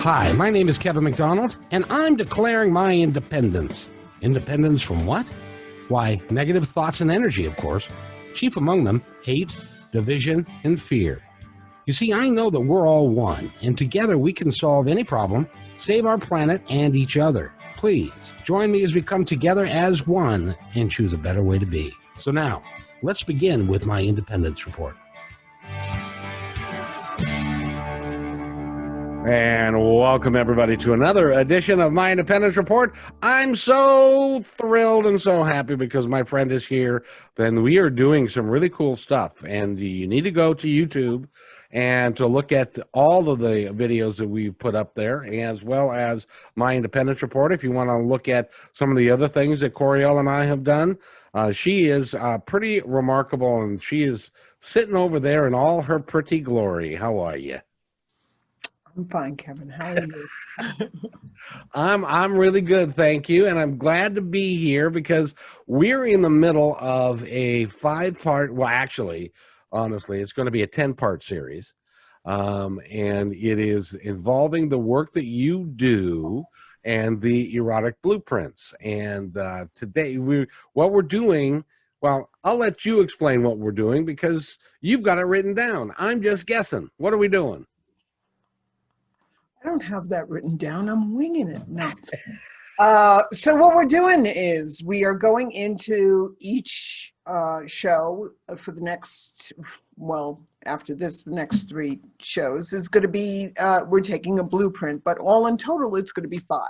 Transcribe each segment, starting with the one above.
Hi, my name is Kevin McDonald, and I'm declaring my independence. Independence from what? Why, negative thoughts and energy, of course. Chief among them, hate, division, and fear. You see, I know that we're all one, and together we can solve any problem, save our planet and each other. Please, join me as we come together as one and choose a better way to be. So now, let's begin with my independence report. And welcome everybody to another edition of my Independence Report. I'm so thrilled and so happy because my friend is here. Then we are doing some really cool stuff, and you need to go to YouTube and to look at all of the videos that we've put up there, as well as my Independence Report. If you want to look at some of the other things that Coryelle and I have done, she is pretty remarkable, and she is sitting over there in all her pretty glory. How are you? I'm fine, Kevin. How are you? I'm really good, thank you, and I'm glad to be here because we're in the middle of a 5-part. Well, actually, honestly, it's going to be a 10-part series, and it is involving the work that you do and the erotic blueprints. And today, what we're doing. Well, I'll let you explain what we're doing because you've got it written down. I'm just guessing. What are we doing? I don't have that written down. I'm winging it. No. So what we're doing is we are going into each show for the next, well, after this, the next 3 shows is going to be, we're taking a blueprint, but all in total, it's going to be 5.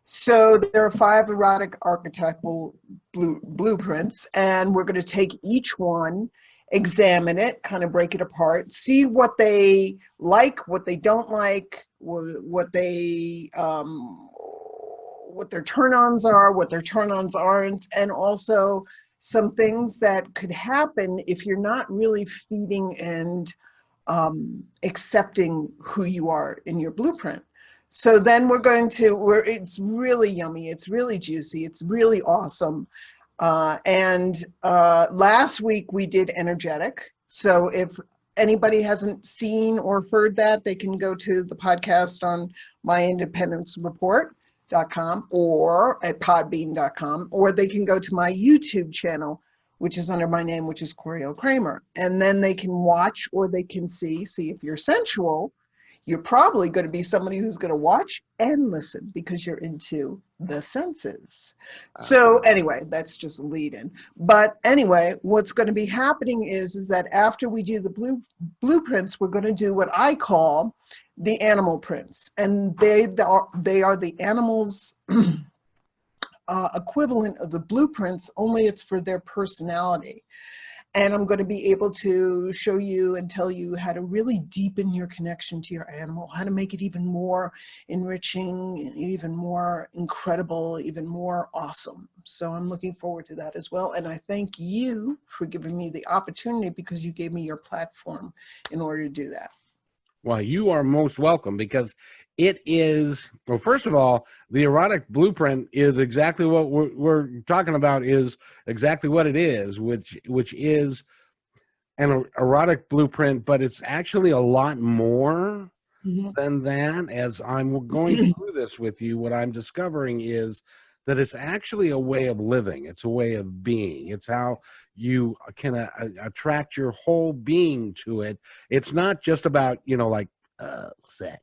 So there are 5 erotic archetypal blueprints, and we're going to take each one, examine it, kind of break it apart, see what they like, what they don't like, what their turn-ons are, what their turn-ons aren't, and also some things that could happen if you're not really feeding and accepting who you are in your blueprint. So then it's really yummy, it's really juicy, it's really awesome. Last week we did energetic. So if anybody hasn't seen or heard that, they can go to the podcast on myindependencereport.com or at podbean.com, or they can go to my YouTube channel, which is under my name, which is Coryelle Kramer. And then they can watch, or they can see if you're sensual, you're probably going to be somebody who's going to watch and listen because you're into the senses. So anyway, that's just a lead in. But anyway, what's going to be happening is that after we do the blueprints, we're going to do what I call the animal prints. And they are the animals' equivalent of the blueprints, only it's for their personality. And I'm going to be able to show you and tell you how to really deepen your connection to your animal, how to make it even more enriching, even more incredible, even more awesome. So I'm looking forward to that as well. And I thank you for giving me the opportunity because you gave me your platform in order to do that. Well, you are most welcome because it is, well, first of all, the erotic blueprint is exactly what we're talking about, is exactly what it is, which is an erotic blueprint, but it's actually a lot more than that. As I'm going through this with you, what I'm discovering is that it's actually a way of living. It's a way of being. It's how you can attract your whole being to it. It's not just about, sex.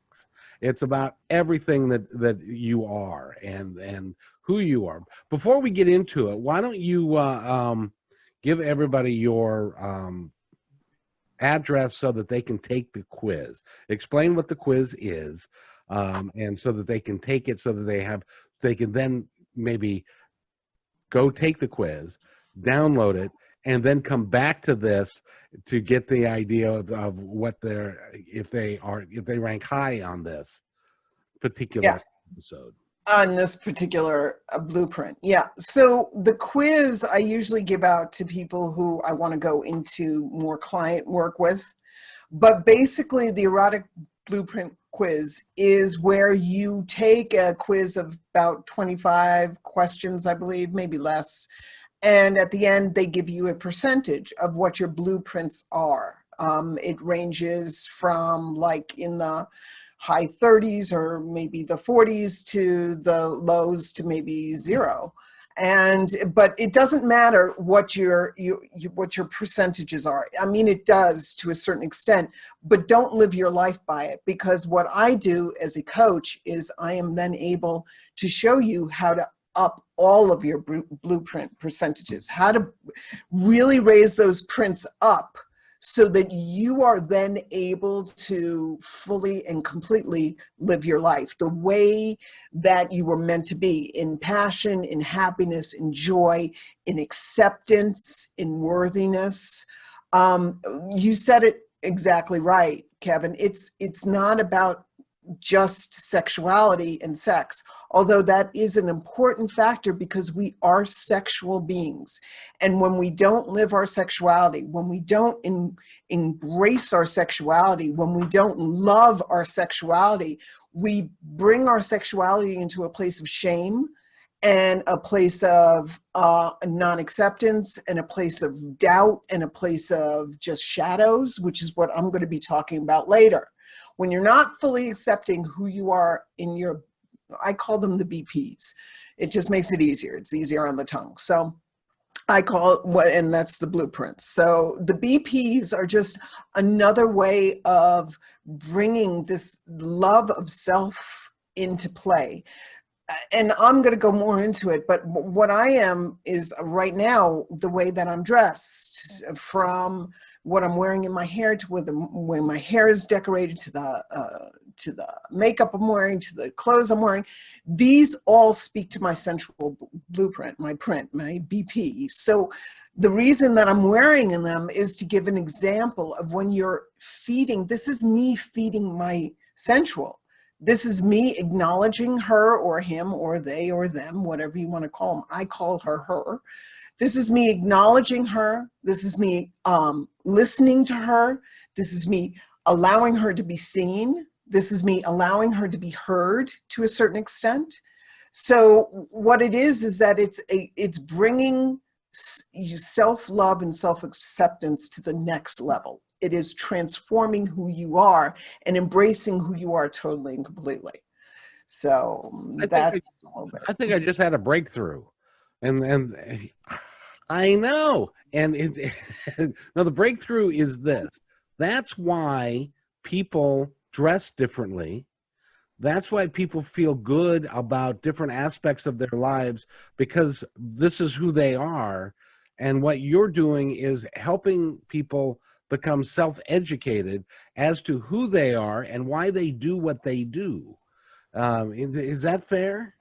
It's about everything that you are and who you are. Before we get into it, why don't you give everybody your address so that they can take the quiz. Explain what the quiz is, and so that they can take it, so that they can then maybe go take the quiz, download it, and then come back to this to get the idea of what if they rank high on this particular episode. On this particular blueprint. Yeah. So the quiz I usually give out to people who I want to go into more client work with. But basically the erotic blueprint quiz is where you take a quiz of about 25 questions, I believe, maybe less. And at the end, they give you a percentage of what your blueprints are. It ranges from like in the high 30s or maybe the 40s to the lows to maybe 0. But it doesn't matter what what your percentages are. I mean, it does to a certain extent, but don't live your life by it, because what I do as a coach is I am then able to show you how to up all of your blueprint percentages, how to really raise those prints up so that you are then able to fully and completely live your life the way that you were meant to be, in passion, in happiness, in joy, in acceptance, in worthiness. You said it exactly right, Kevin. It's not about just sexuality and sex, although that is an important factor because we are sexual beings. And when we don't live our sexuality, when we don't embrace our sexuality, when we don't love our sexuality, we bring our sexuality into a place of shame and a place of non-acceptance and a place of doubt and a place of just shadows, which is what I'm going to be talking about later. When you're not fully accepting who you are in your, I call them the BPs. It just makes it easier. It's easier on the tongue. So I call it, and that's the blueprints. So the BPs are just another way of bringing this love of self into play. And I'm going to go more into it, but what I am is right now, the way that I'm dressed, from what I'm wearing in my hair to when my hair is decorated, to the makeup I'm wearing, to the clothes I'm wearing, these all speak to my sensual blueprint, my print, my BP. So the reason that I'm wearing in them is to give an example of when you're feeding. This is me feeding my sensual. This is me acknowledging her or him or they or them, whatever you want to call them. I call her her. This is me acknowledging her. This is me listening to her. This is me allowing her to be seen. This is me allowing her to be heard to a certain extent. So what it is that it's bringing self-love and self-acceptance to the next level. It is transforming who you are and embracing who you are totally and completely. So that's a little bit. I think I just had a breakthrough, and I know. And no, the breakthrough is this. That's why people dress differently. That's why people feel good about different aspects of their lives, because this is who they are. And what you're doing is helping people become self-educated as to who they are and why they do what they do. Is that fair?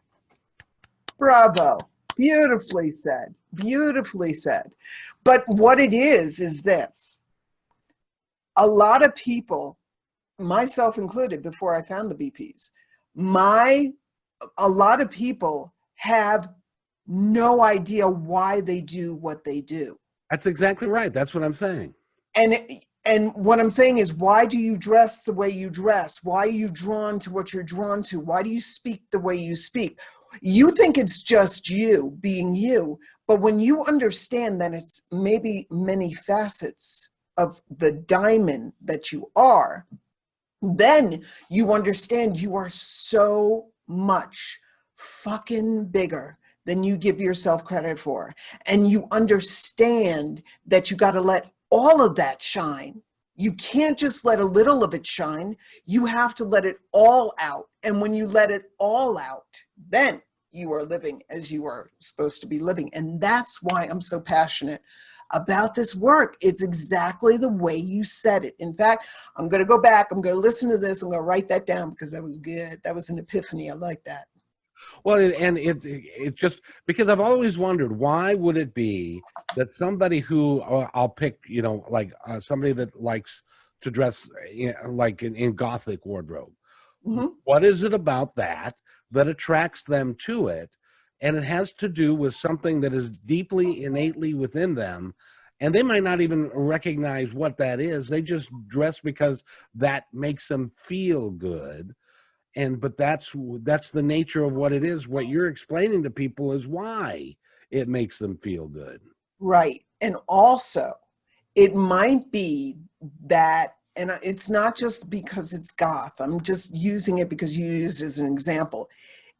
Bravo. Beautifully said. Beautifully said. But what it is this. A lot of people, myself included, before I found the BPs, a lot of people have no idea why they do what they do. That's exactly right. That's what I'm saying. And what I'm saying is, why do you dress the way you dress? Why are you drawn to what you're drawn to? Why do you speak the way you speak? You think it's just you being you, but when you understand that it's maybe many facets of the diamond that you are, then you understand you are so much fucking bigger than you give yourself credit for. And you understand that you got to let all of that shine. You can't just let a little of it shine. You have to let it all out. And when you let it all out, then you are living as you are supposed to be living. And that's why I'm so passionate about this work. It's exactly the way you said it. In fact, I'm going to go back. I'm going to listen to this. I'm going to write that down because that was good. That was an epiphany. I like that. Well, it just, because I've always wondered, why would it be that somebody who, I'll pick, like somebody that likes to dress like in Gothic wardrobe. Mm-hmm. What is it about that attracts them to it? And it has to do with something that is deeply, innately within them. And they might not even recognize what that is. They just dress because that makes them feel good. But that's the nature of what it is. What you're explaining to people is why it makes them feel good. Right. And also, it might be that and it's not just because it's goth, I'm just using it because you used it as an example.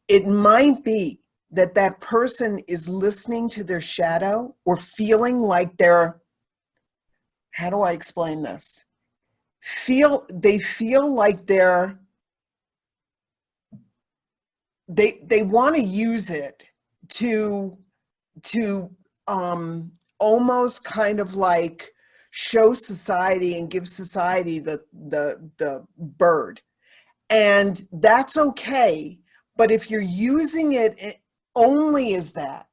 It might be that that person is listening to their shadow or feeling like they're, how do I explain this? They feel like they want to use it to almost kind of like show society and give society the bird. And that's okay. But if you're using it only as that,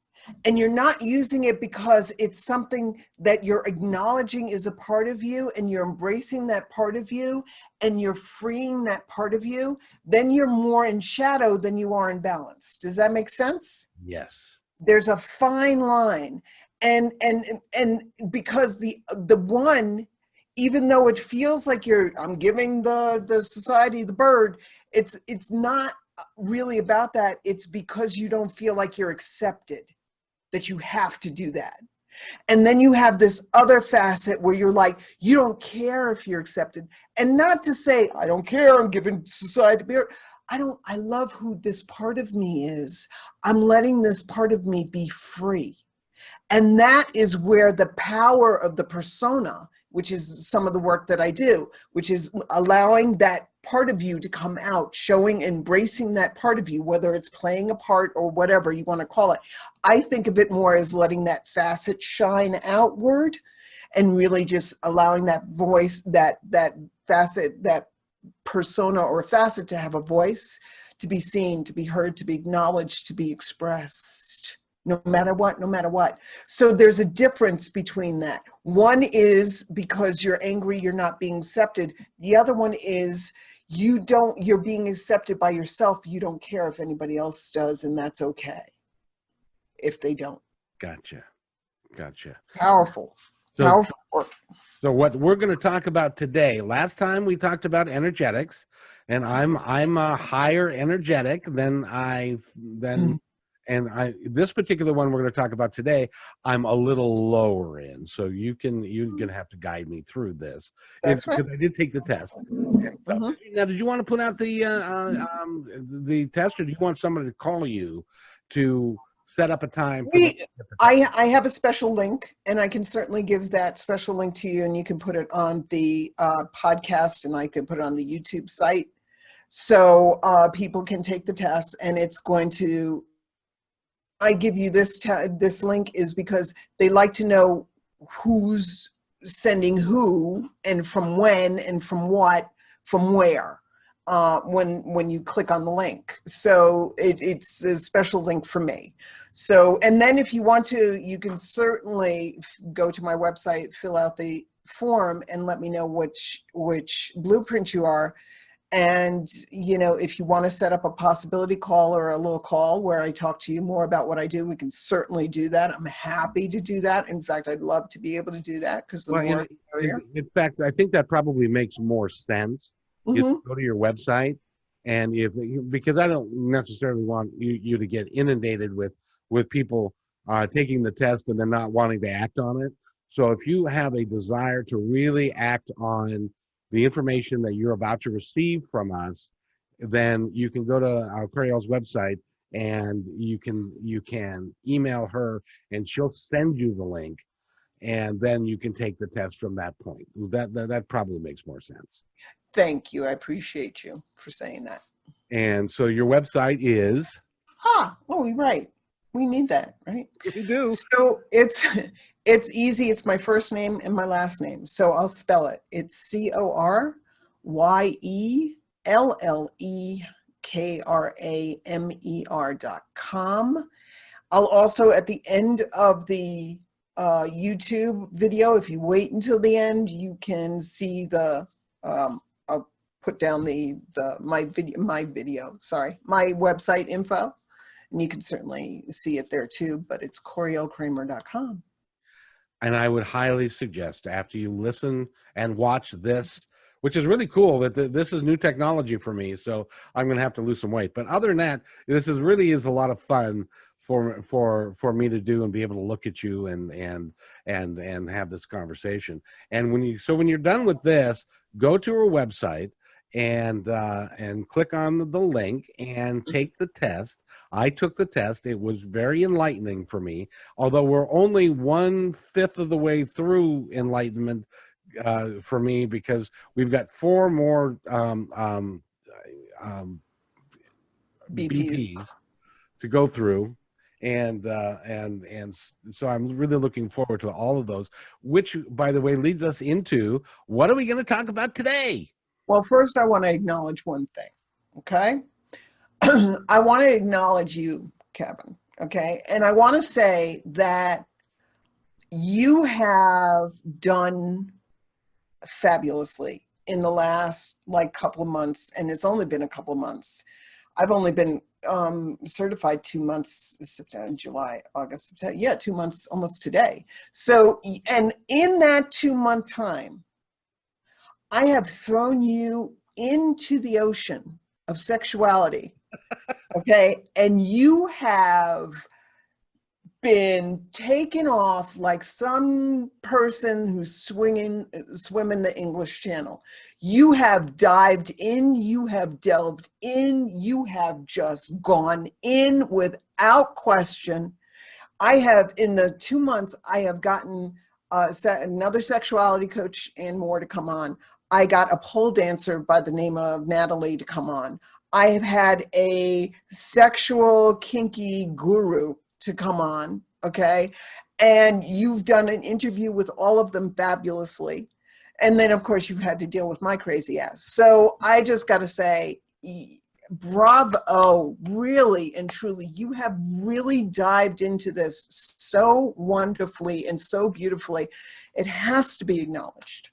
and you're not using it because it's something that you're acknowledging is a part of you and you're embracing that part of you and you're freeing that part of you, then you're more in shadow than you are in balance. Does that make sense? Yes. There's a fine line. And because the one, even though it feels like I'm giving the society the bird, it's not really about that. It's because you don't feel like you're accepted, that you have to do that. And then you have this other facet where you're like, you don't care if you're accepted. And not to say, I don't care, I'm giving society beer. I love who this part of me is. I'm letting this part of me be free. And that is where the power of the persona, which is some of the work that I do, which is allowing that part of you to come out, showing, embracing that part of you, whether it's playing a part or whatever you want to call it. I think of it more as letting that facet shine outward and really just allowing that voice, that facet, that persona or facet to have a voice, to be seen, to be heard, to be acknowledged, to be expressed. No matter what. So there's a difference between that. One is because you're angry, you're not being accepted. The other one is you're being accepted by yourself. You don't care if anybody else does, and that's okay if they don't. Gotcha. Powerful work. So what we're going to talk about today, last time we talked about energetics, and I'm a higher energetic than this particular one we're going to talk about today, I'm a little lower in. So you're going to have to guide me through this. That's right. Because I did take the test. So, now, did you want to put out the test, or do you want somebody to call you to set up a time? I have a special link, and I can certainly give that special link to you, and you can put it on the podcast, and I can put it on the YouTube site. So people can take the test, and it's going to, I give you this link is because they like to know who's sending who and from when and from what, from where, when you click on the link. So it's a special link for me. So, and then if you want to, you can certainly go to my website, fill out the form, and let me know which blueprint you are. And, if you want to set up a possibility call or a little call where I talk to you more about what I do, we can certainly do that. I'm happy to do that. In fact, I'd love to be able to do that because in fact, I think that probably makes more sense. You go to your website, and because I don't necessarily want you to get inundated with people taking the test and then not wanting to act on it. So if you have a desire to really act on the information that you're about to receive from us, then you can go to Coryelle's website, and you can email her, and she'll send you the link, and then you can take the test from that point. That probably makes more sense. Thank you. I appreciate you for saying that. And so your website is? You're right. We need that, right? We do. So it's easy. It's my first name and my last name. So I'll spell it. It's CORYELLEKRAMER.com. I'll also, at the end of the YouTube video, if you wait until the end, you can see I'll put down my website info, and you can certainly see it there too, but it's CoryelleKramer.com. And I would highly suggest, after you listen and watch this, which is really cool, that this is new technology for me, so I'm going to have to lose some weight. But other than that, really is a lot of fun for me to do and be able to look at you and have this conversation. And when you're done with this, go to her website and click on the link and take the test. I took the test. It was very enlightening for me, although we're only 1/5 of the way through enlightenment for me, because we've got 4 more BPs. BPs to go through, and so I'm really looking forward to all of those, which, by the way, leads us into what are we going to talk about today? Well, first I want to acknowledge one thing, okay? I want to acknowledge you, Kevin, okay? And I want to say that you have done fabulously in the last couple of months, and it's only been a couple of months. I've only been certified 2 months, September, July, August, September. Yeah, 2 months almost today. So, and in that 2-month time, I have thrown you into the ocean of sexuality, okay? And you have been taken off like some person who's swimming the English Channel. You have dived in, you have delved in, you have just gone in without question. I have, in the 2 months, I have gotten another sexuality coach and more to come on. I got a pole dancer by the name of Natalie to come on. I have had a sexual kinky guru to come on, okay? And you've done an interview with all of them fabulously. And then, of course, you've had to deal with my crazy ass. So I just got to say, bravo, really and truly. You have really dived into this so wonderfully and so beautifully. It has to be acknowledged.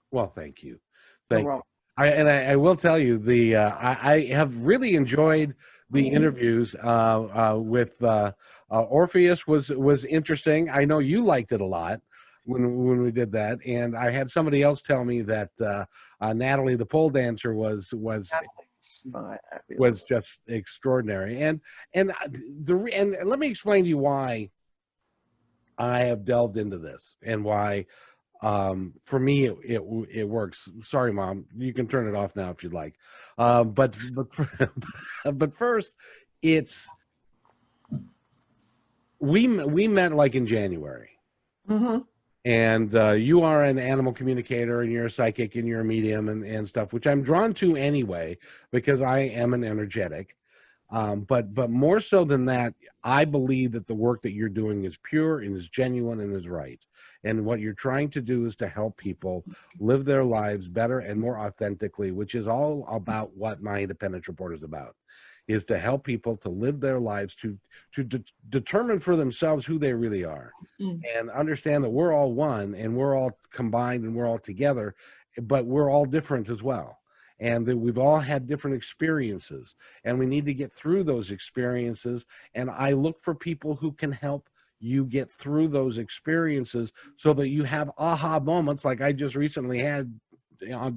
Well, thank you. I will tell you, I have really enjoyed the interviews with Orpheus. Was interesting. I know you liked it a lot when we did that, and I had somebody else tell me that Natalie, the pole dancer, was just extraordinary. And let me explain to you why I have delved into this and why. For me, it works. Sorry, Mom, you can turn it off now if you'd like. But first, it's we met like in January, and you are an animal communicator, and you're a psychic, and you're a medium, and stuff, which I'm drawn to anyway because I am an energetic. But more so than that, I believe that the work that you're doing is pure and is genuine and is right. And what you're trying to do is to help people live their lives better and more authentically, which is all about what my Independence Report is about, is to help people to live their lives, to determine for themselves who they really are, and understand that we're all one and we're all combined and we're all together, but we're all different as well. And that we've all had different experiences, and we need to get through those experiences. And I look for people who can help you get through those experiences so that you have aha moments like I just recently had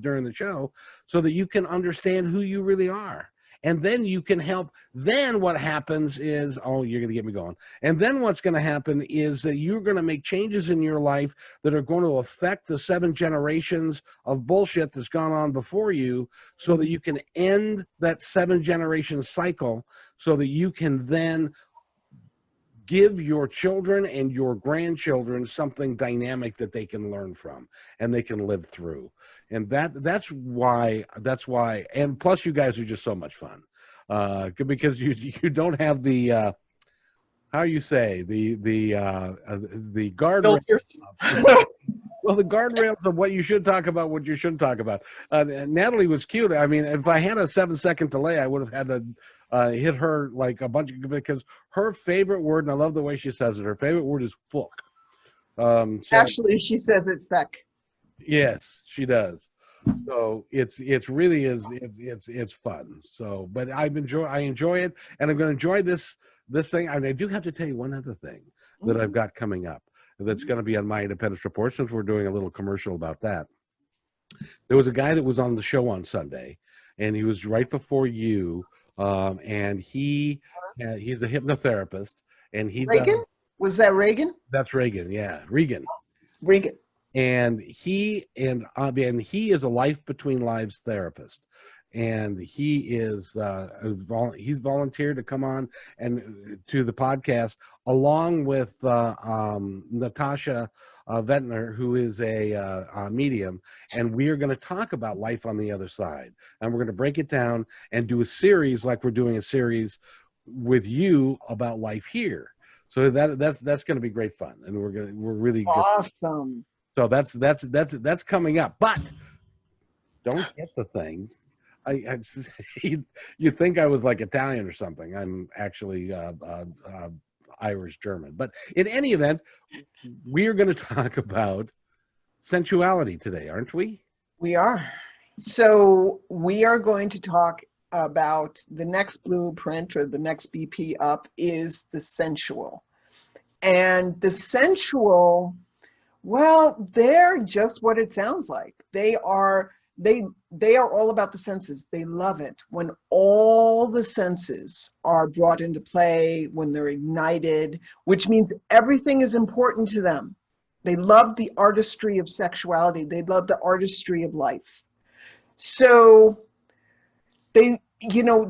during the show, so that you can understand who you really are. And then you can help. Then what happens is, oh, you're going to get me going. And then what's going to happen is that you're going to make changes in your life that are going to affect the 7 generations of bullshit that's gone on before you, so that you can end that 7 generation cycle, so that you can then give your children and your grandchildren something dynamic that they can learn from and they can live through. And that's why, and plus you guys are just so much fun, because you don't have the how you say the guardrails. Well, the guardrails of what you should talk about, what you shouldn't talk about. Natalie was cute. I mean, if I had a 7-second delay, I would have had to hit her like a bunch of, because her favorite word, and I love the way she says it, her favorite word is fuck. Actually, she says it feck. Yes, she does. So it's really is it's fun. So, but I enjoy it, and I'm going to enjoy this thing. And I do have to tell you one other thing that I've got coming up that's going to be on my Independence Report, since we're doing a little commercial about that. There was a guy that was on the show on Sunday, and he was right before you, and he's a hypnotherapist, and he does. Reagan? Was that Reagan? That's Reagan, yeah, Regan. Reagan. And he is a life between lives therapist, and he is he's volunteered to come on and to the podcast along with Natasha Ventner, who is a medium, and we are going to talk about life on the other side, and we're going to break it down and do a series like we're doing a series with you about life here. So that's going to be great fun, and we're really awesome. So that's coming up, but don't get the things. You think I was like Italian or something. I'm actually Irish German. But in any event, we are going to talk about sensuality today, aren't we? We are. So we are going to talk about the next blueprint, or the next BP up, is the sensual. And the sensual, well, they're just what it sounds like. They are all about the senses. They love it when all the senses are brought into play, when they're ignited, which means everything is important to them. They love the artistry of sexuality. They love the artistry of life. So they,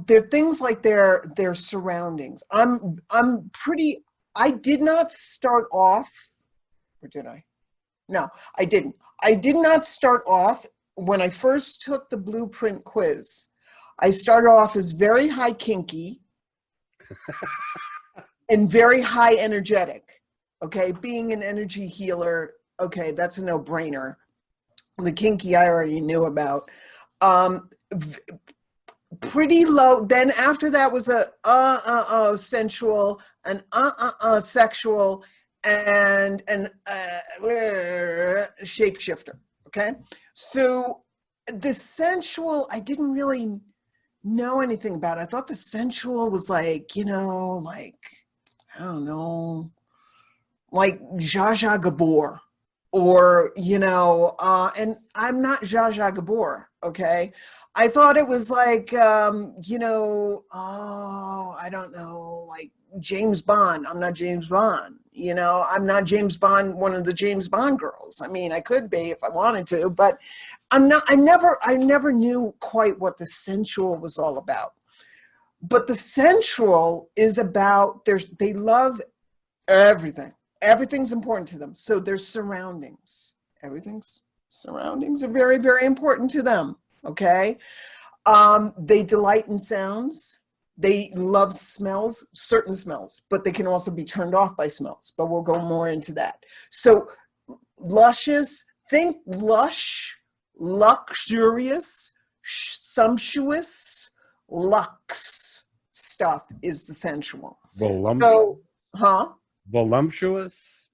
they're things like their surroundings. I did not start off, or did I? No, I didn't. I did not start off, when I first took the blueprint quiz, I started off as very high kinky and very high energetic. Okay, being an energy healer, okay, that's a no-brainer. The kinky I already knew about. Pretty low. Then after that was a sensual, an sexual, and shapeshifter. Okay, so the sensual, I didn't really know anything about it. I thought the sensual was like, like, I don't know, like Zsa Zsa Gabor, or and I'm not Zsa Zsa Gabor. Okay, I thought it was like I don't know, like James Bond. I'm not James Bond. I'm not James Bond, one of the James Bond girls. I mean, I could be if I wanted to, but I'm not. I never knew quite what the sensual was all about. But the sensual is about, they love everything. Everything's important to them. So their surroundings, surroundings are very, very important to them. Okay. They delight in sounds. They love smells, certain smells, but they can also be turned off by smells, but we'll go more into that. So luscious, think lush, luxurious, sumptuous, luxe stuff is the sensual. So, Voluptuous,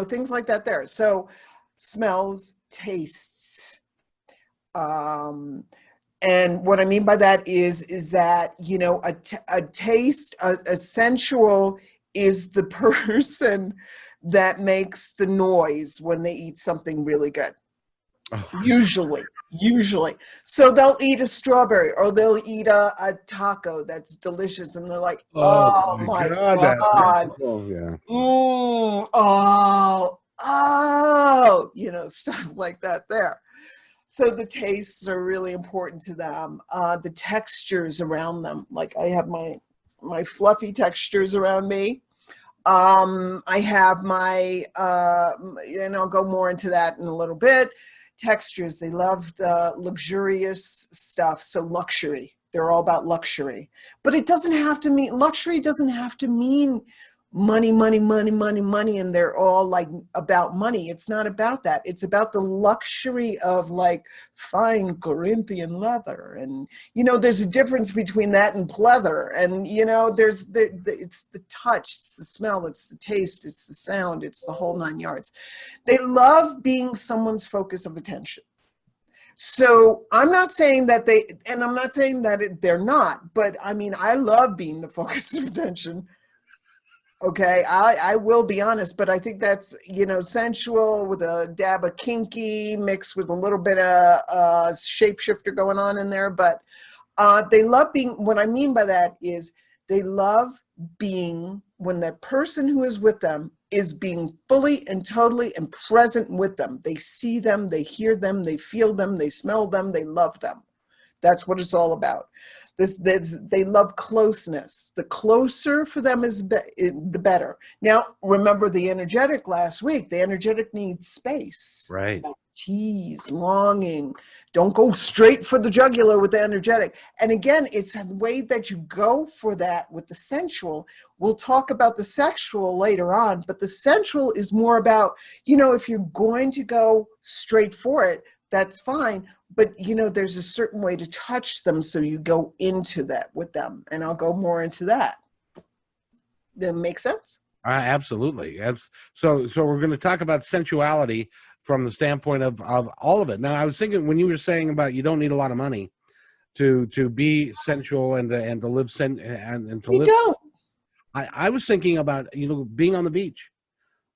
things like that there. So smells, tastes. And what I mean by that is that, a taste, a sensual is the person that makes the noise when they eat something really good. Usually. So they'll eat a strawberry, or they'll eat a taco that's delicious, and they're like, oh my God. Yeah. Stuff like that there. So the tastes are really important to them. The textures around them, like I have my fluffy textures around me. I have my, and I'll go more into that in a little bit. Textures, they love the luxurious stuff. So luxury, they're all about luxury. But it doesn't have to mean, luxury doesn't have to mean money, and they're all like about money. It's not about that. It's about the luxury of like fine Corinthian leather. And, there's a difference between that and pleather. And, there's it's the touch, it's the smell, it's the taste, it's the sound, it's the whole 9 yards. They love being someone's focus of attention. So I'm not saying that I'm not saying that they're not, but I mean, I love being the focus of attention. Okay, I will be honest, but I think that's, sensual with a dab of kinky mixed with a little bit of shapeshifter going on in there. But They love being, what I mean by that is they love being, when the person who is with them is being fully and totally and present with them. They see them, they hear them, they feel them, they smell them, they love them. That's what it's all about. They love closeness. The closer for them is the better. Now, remember the energetic last week. The energetic needs space. Right. Tease, longing. Don't go straight for the jugular with the energetic. And again, it's the way that you go for that with the sensual. We'll talk about the sexual later on, but the sensual is more about, if you're going to go straight for it, that's fine. But, there's a certain way to touch them. So you go into that with them. And I'll go more into that. Does that make sense? Absolutely. So we're going to talk about sensuality from the standpoint of all of it. Now, I was thinking when you were saying about you don't need a lot of money to be sensual and to live and to You live. don't. I was thinking about being on the beach,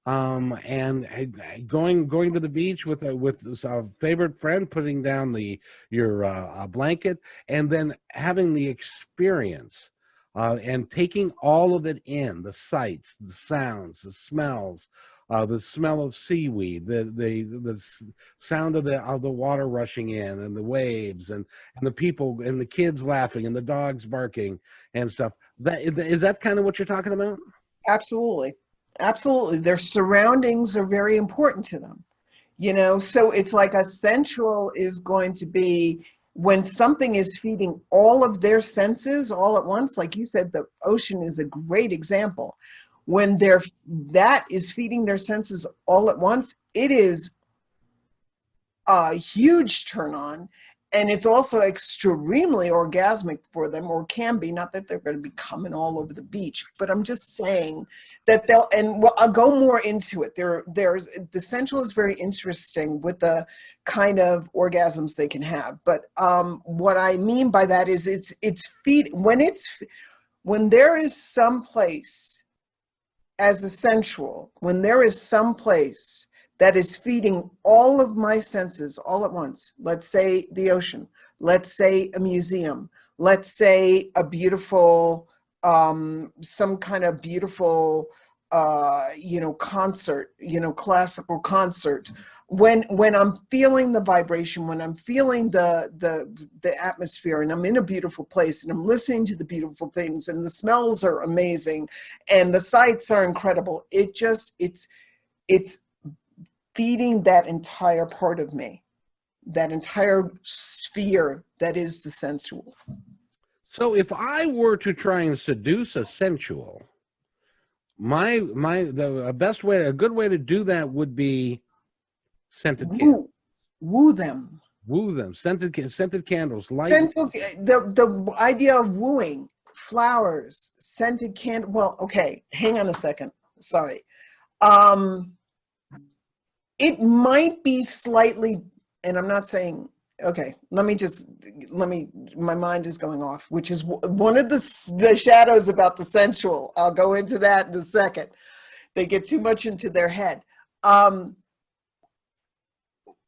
and going to the beach with a favorite friend, putting down your blanket, and then having the experience. And taking all of it in, the sights, the sounds, the smells, the smell of seaweed, the sound of the water rushing in, and the waves, and the people, and the kids laughing, and the dogs barking, and stuff. Is that kind of what you're talking about? Absolutely. Absolutely. Their surroundings are very important to them. So it's like a sensual is going to be when something is feeding all of their senses all at once. Like you said, the ocean is a great example. When that is feeding their senses all at once, it is a huge turn on. And it's also extremely orgasmic for them, or can be. Not that they're going to be coming all over the beach, but I'm just saying that I'll go more into it. There's the sensual is very interesting with the kind of orgasms they can have. But what I mean by that is when there is some place as a sensual, when there is some place that is feeding all of my senses all at once. Let's say the ocean, let's say a museum, let's say a beautiful, some kind of beautiful, concert, classical concert. When I'm feeling the vibration, when I'm feeling the atmosphere, and I'm in a beautiful place, and I'm listening to the beautiful things, and the smells are amazing, and the sights are incredible. It's feeding that entire part of me, that entire sphere that is the sensual. So if I were to try and seduce a sensual, a good way to do that would be scented candles. Woo them. Woo them. Scented candles. Light. The idea of wooing, flowers, scented candle. Well, okay, hang on a second. Sorry. It might be slightly, and I'm not saying, okay, my mind is going off, which is one of the shadows about the sensual. I'll go into that in a second. They get too much into their head.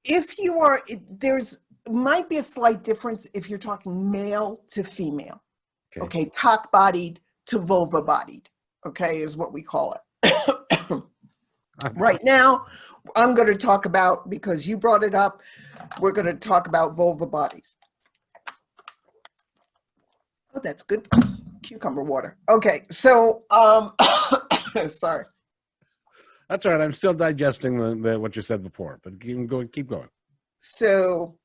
There's might be a slight difference if you're talking male to female. Okay, cock-bodied to vulva-bodied, okay, is what we call it. Right now, I'm going to talk about, because you brought it up, we're going to talk about vulva bodies. Oh, that's good cucumber water. Okay, so, sorry. That's all right. I'm still digesting what you said before, but keep going. So,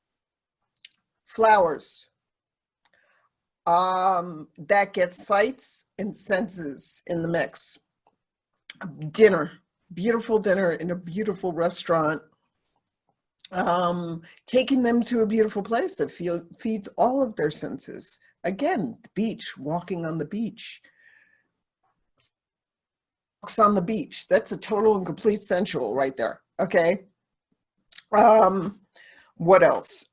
flowers. That gets sights and senses in the mix. Dinner. Beautiful dinner in a beautiful restaurant, taking them to a beautiful place that feeds all of their senses. Again, the beach, walking on the beach. Walks on the beach. That's a total and complete sensual right there. Okay. What else?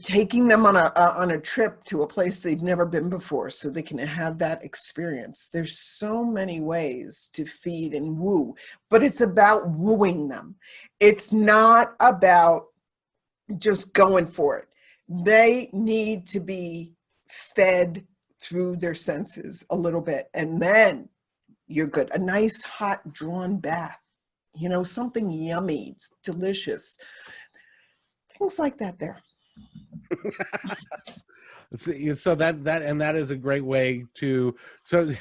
Taking them on a trip to a place they've never been before, so they can have that experience. There's so many ways to feed and woo, but it's about wooing them. It's not about just going for it. They need to be fed through their senses a little bit, and then you're good. A nice hot drawn bath, something yummy, delicious, things like that there. So that is a great way to, so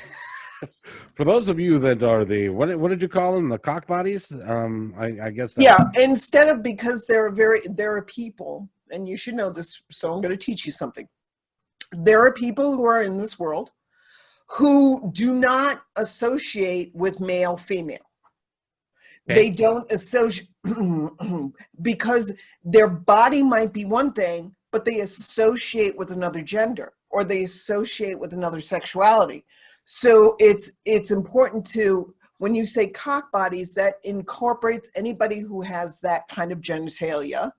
for those of you that are the, what did you call them, the cock bodies? I guess that, Yeah, instead of, because there are people, and you should know this, so I'm going to teach you something. There are people who are in this world who do not associate with male, female. okay. They don't associate because their body might be one thing, but they associate with another gender, or they associate with another sexuality. So it's important to, when you say cock bodies, that incorporates anybody who has that kind of genitalia.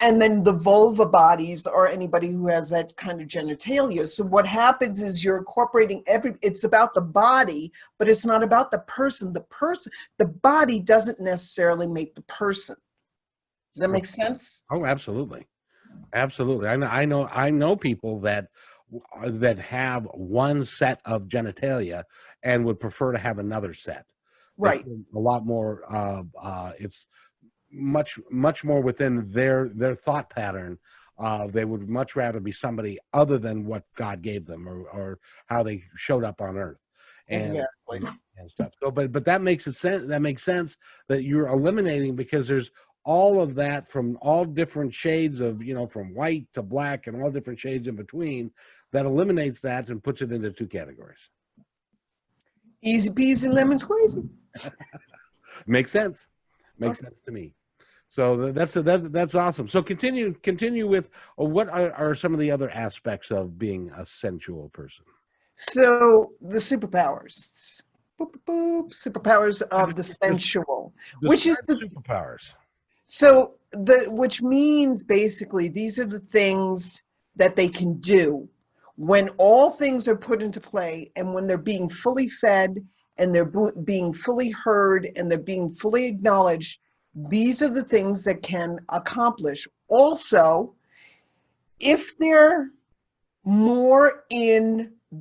And then the vulva bodies are anybody who has that kind of genitalia. So what happens is you're incorporating it's about the body, but it's not about the person. The body doesn't necessarily make the person. Does that make sense? Oh, absolutely. Absolutely. I know people that have one set of genitalia and would prefer to have another set. Right. A lot more, it's much more within their thought pattern. They would much rather be somebody other than what God gave them, or how they showed up on earth, and Exactly. and stuff. So, but that makes sense. That makes sense that you're eliminating, because there's all of that from all different shades of, from white to black and all different shades in between. That eliminates that and puts it into two categories. Easy peasy lemon squeezy. Makes sense. Makes sense to me. So that's awesome. So continue with, what are some of the other aspects of being a sensual person? So the superpowers. Boop, boop, boop. Superpowers of the sensual, which is the superpowers. So which means basically these are the things that they can do when all things are put into play, and when they're being fully fed, and they're being fully heard, and they're being fully acknowledged. These are the things that can accomplish. Also, if they're more in I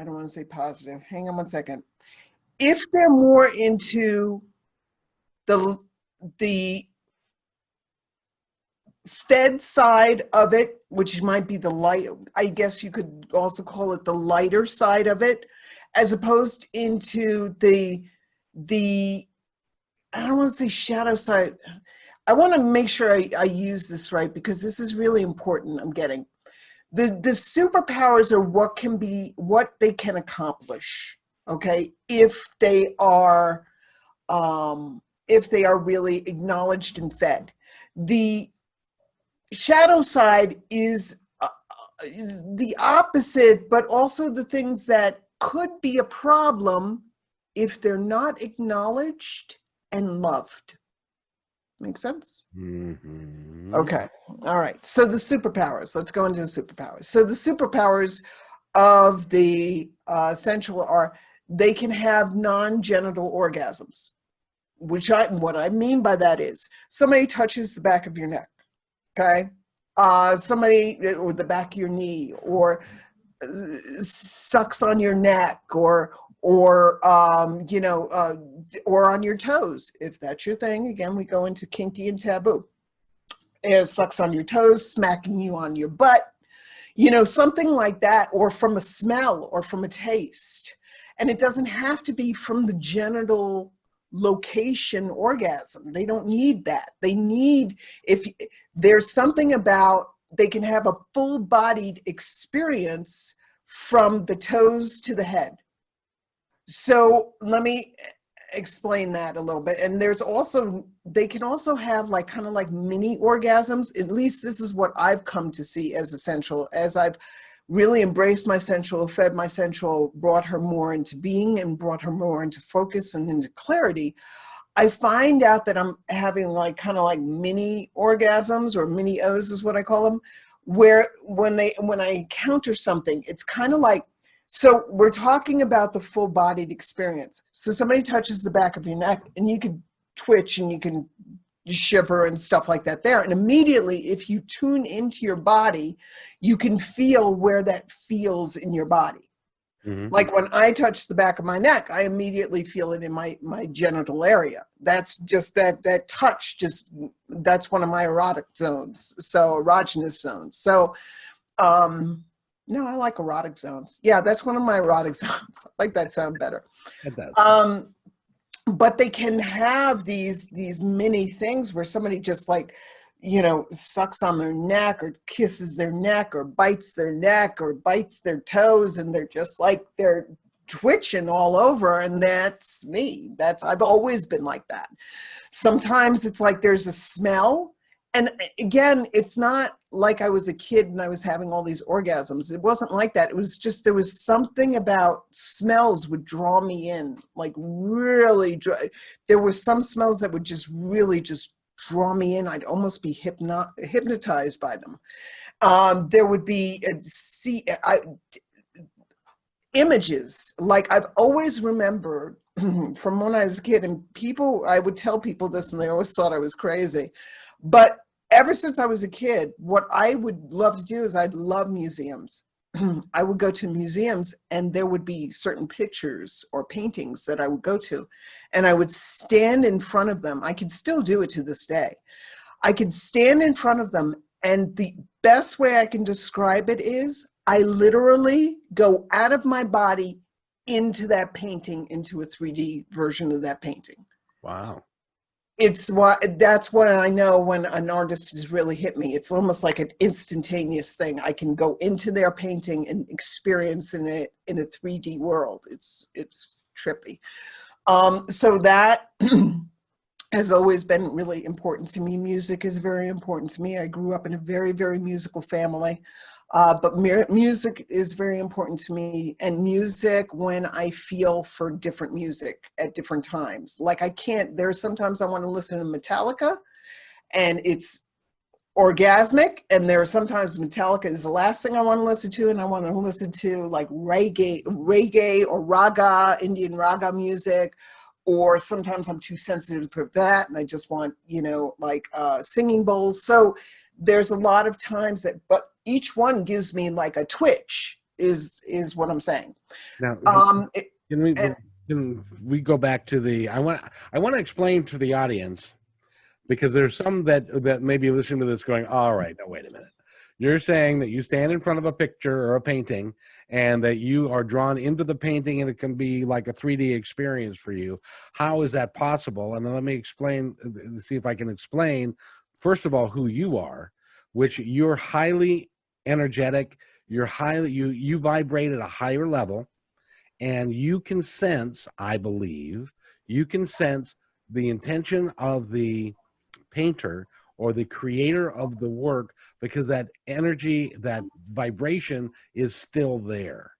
don't want to say positive. Hang on one second. If they're more into the fed side of it, which might be the light, I guess you could also call it the lighter side of it, as opposed into the I don't want to say shadow side. I want to make sure I use this right, because this is really important. I'm getting the superpowers are what they can accomplish. Okay, if they are really acknowledged and fed. The shadow side is the opposite, but also the things that could be a problem if they're not acknowledged and loved. Make sense? Mm-hmm. Okay. All right. So the superpowers. Let's go into the superpowers. So the superpowers of the sensual are, they can have non-genital orgasms. What I mean by that is, somebody touches the back of your neck, okay? Somebody, or the back of your knee, or sucks on your neck, or on your toes, if that's your thing. Again, we go into kinky and taboo. It sucks on your toes, smacking you on your butt, something like that, or from a smell or from a taste. And it doesn't have to be from the genital location orgasm. They don't need that. They need, if there's something about, they can have a full-bodied experience from the toes to the head. So let me explain that a little bit. And they can also have kind of like mini orgasms. At least this is what I've come to see as essential, as I've really embraced my sensual, fed my sensual, brought her more into being, and brought her more into focus and into clarity. I find out that I'm having kind of like mini orgasms, or mini O's is what I call them, where when I encounter something, it's kind of like, so we're talking about the full-bodied experience. So somebody touches the back of your neck, and you can twitch, and you can shiver and stuff like that there. And immediately, if you tune into your body, you can feel where that feels in your body. Mm-hmm. Like when I touch the back of my neck, I immediately feel it in my genital area. That's just that touch, just that's one of my erotic zones. So erogenous zones. So no, I like erotic zones. Yeah, that's one of my erotic zones. I like that sound better. It does. But they can have these mini things where somebody just like, you know, sucks on their neck or kisses their neck or bites their neck or bites their toes, and they're just like, they're twitching all over. And that's me. I've always been like that. Sometimes it's like there's a smell. And again, it's not like I was a kid and I was having all these orgasms. It wasn't like that. It was just, there was something about smells would draw me in, like really there were some smells that would just really just draw me in. I'd almost be hypnotized by them. There would be images, like I've always remembered from when I was a kid, and I would tell people this and they always thought I was crazy. But ever since I was a kid, what I would love to do is I'd love museums. I would go to museums and there would be certain pictures or paintings that I would go to, and I would stand in front of them. I could still do it to this day. I could stand in front of them, and the best way I can describe it is I literally go out of my body into that painting, into a 3D version of that painting. Wow. That's what I know when an artist has really hit me. It's almost like an instantaneous thing. I can go into their painting and experience it in a 3D world. It's trippy. So that has always been really important to me. Music is very important to me. I grew up in a very, very musical family. But music is very important to me, and music when I feel for different music at different times. Like there's sometimes I want to listen to Metallica and it's orgasmic, and there are sometimes Metallica is the last thing I want to listen to, and I want to listen to like reggae or raga, Indian raga music. Or sometimes I'm too sensitive for that and I just want, like singing bowls. So there's a lot of times but each one gives me like a twitch is what I'm saying. Now, can we go back to I want to explain to the audience, because there's some that may be listening to this going, all right, now wait a minute. You're saying that you stand in front of a picture or a painting and that you are drawn into the painting and it can be like a 3D experience for you. How is that possible? And let me explain, see if I can explain, first of all, who you are, which you're highly energetic. You vibrate at a higher level, and you can sense, I believe, the intention of the painter or the creator of the work, because that energy, that vibration is still there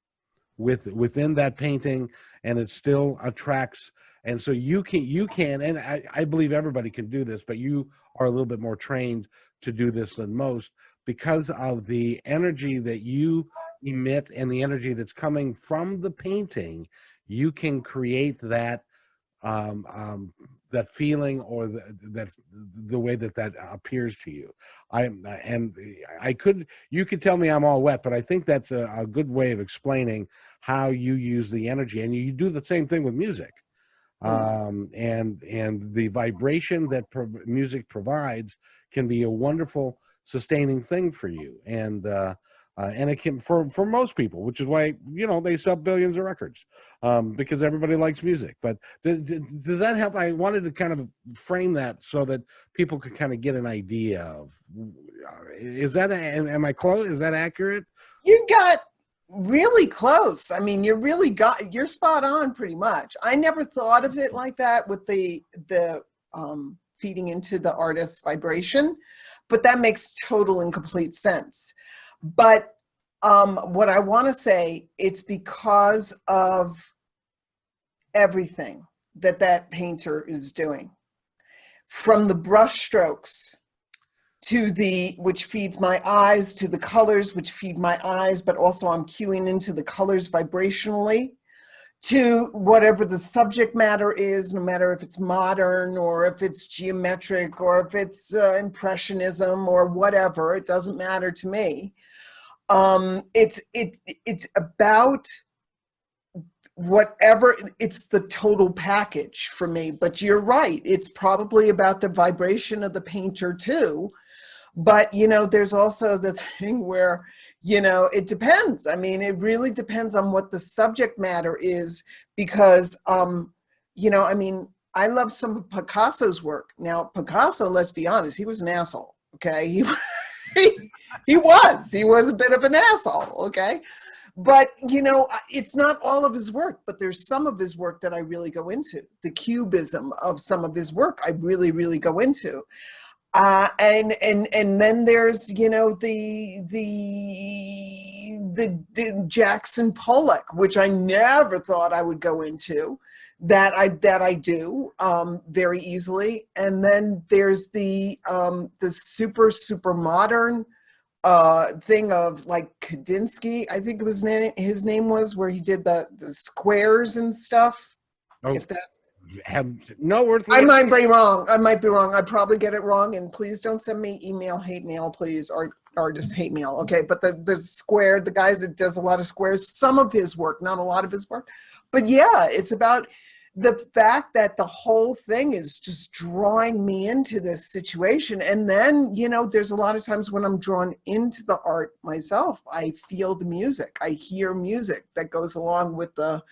within that painting, and it still attracts. And so you can, and I believe everybody can do this, but you are a little bit more trained to do this than most, because of the energy that you emit and the energy that's coming from the painting. You can create that that feeling, or that's the way that appears to you. You could tell me I'm all wet, but I think that's a good way of explaining how you use the energy, and you do the same thing with music. And the vibration that music provides can be a wonderful sustaining thing for you, and it can for most people, which is why they sell billions of records, because everybody likes music. But does that help? I wanted to kind of frame that so that people could kind of get an idea of, am I close? Is that accurate? You got really close. I mean, you're spot on pretty much. I never thought of it like that with the feeding into the artist's vibration, but that makes total and complete sense. But what I want to say, it's because of everything that painter is doing, from the brush strokes to which feeds my eyes, to the colors which feed my eyes, but also I'm cueing into the colors vibrationally, to whatever the subject matter is, no matter if it's modern or if it's geometric or if it's impressionism or whatever, it doesn't matter to me. It's about whatever, it's the total package for me. But you're right, it's probably about the vibration of the painter too. But, you know, there's also the thing where, you know, it depends. I mean, it really depends on what the subject matter is, because, you know, I mean, I love some of Picasso's work. Now, Picasso, let's be honest, he was an asshole, okay? He was a bit of an asshole, okay? But, you know, it's not all of his work, but there's some of his work that I really go into. The cubism of some of his work, I really, really go into. And then there's, you know, the Jackson Pollock, which I never thought I would go into, that I do very easily. And then there's the super modern thing of like Kandinsky, I think it was his name was, where he did the squares and stuff. Oh, If that, have no earthly. I might be wrong. I might be wrong. I probably get it wrong. And please don't send me hate mail, please, or just hate mail. Okay. But the square, the guy that does a lot of squares, some of his work, not a lot of his work. But yeah, it's about the fact that the whole thing is just drawing me into this situation. And then, you know, there's a lot of times when I'm drawn into the art myself, I feel the music, I hear music that goes along with the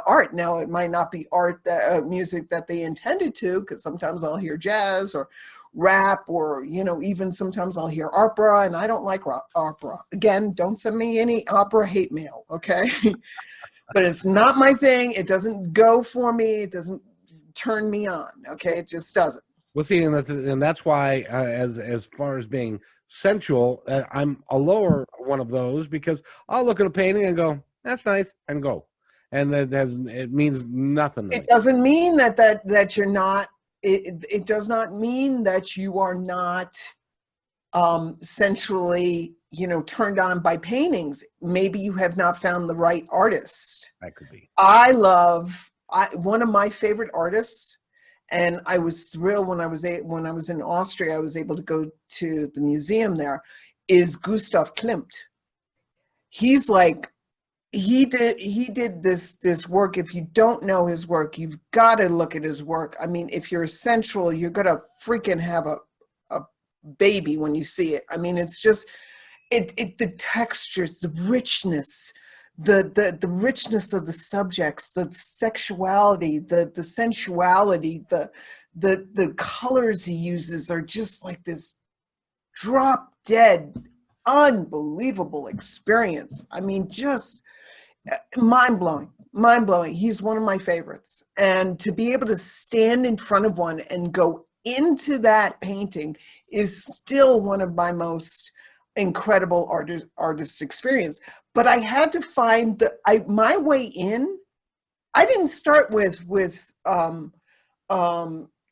art. Now, it might not be art that music that they intended to, because sometimes I'll hear jazz or rap, or, you know, even sometimes I'll hear opera, and I don't like opera. Again, don't send me any opera hate mail, okay? But it's not my thing. It doesn't go for me. It doesn't turn me on. Okay, it just doesn't. Well, see, and that's why, as far as being sensual, I'm a lower one of those, because I'll look at a painting and go, "That's nice," and go, and it means nothing to It me. doesn't mean that you're not. It does not mean that you are not sensually, you know, turned on by paintings. Maybe you have not found the right artist. That could be. One of my favorite artists, and I was thrilled when I was in Austria, I was able to go to the museum there, is Gustav Klimt. He's like, he did this work. If you don't know his work, you've got to look at his work. I mean, if you're sensual, you're gonna freaking have a baby when you see it. I mean, it's just the textures, the richness, the richness of the subjects, the sexuality, the sensuality, the colors he uses are just like this drop dead, unbelievable experience. I mean, just mind blowing. He's one of my favorites. And to be able to stand in front of one and go into that painting is still one of my most incredible artist experience. But I had to find my way in. I didn't start with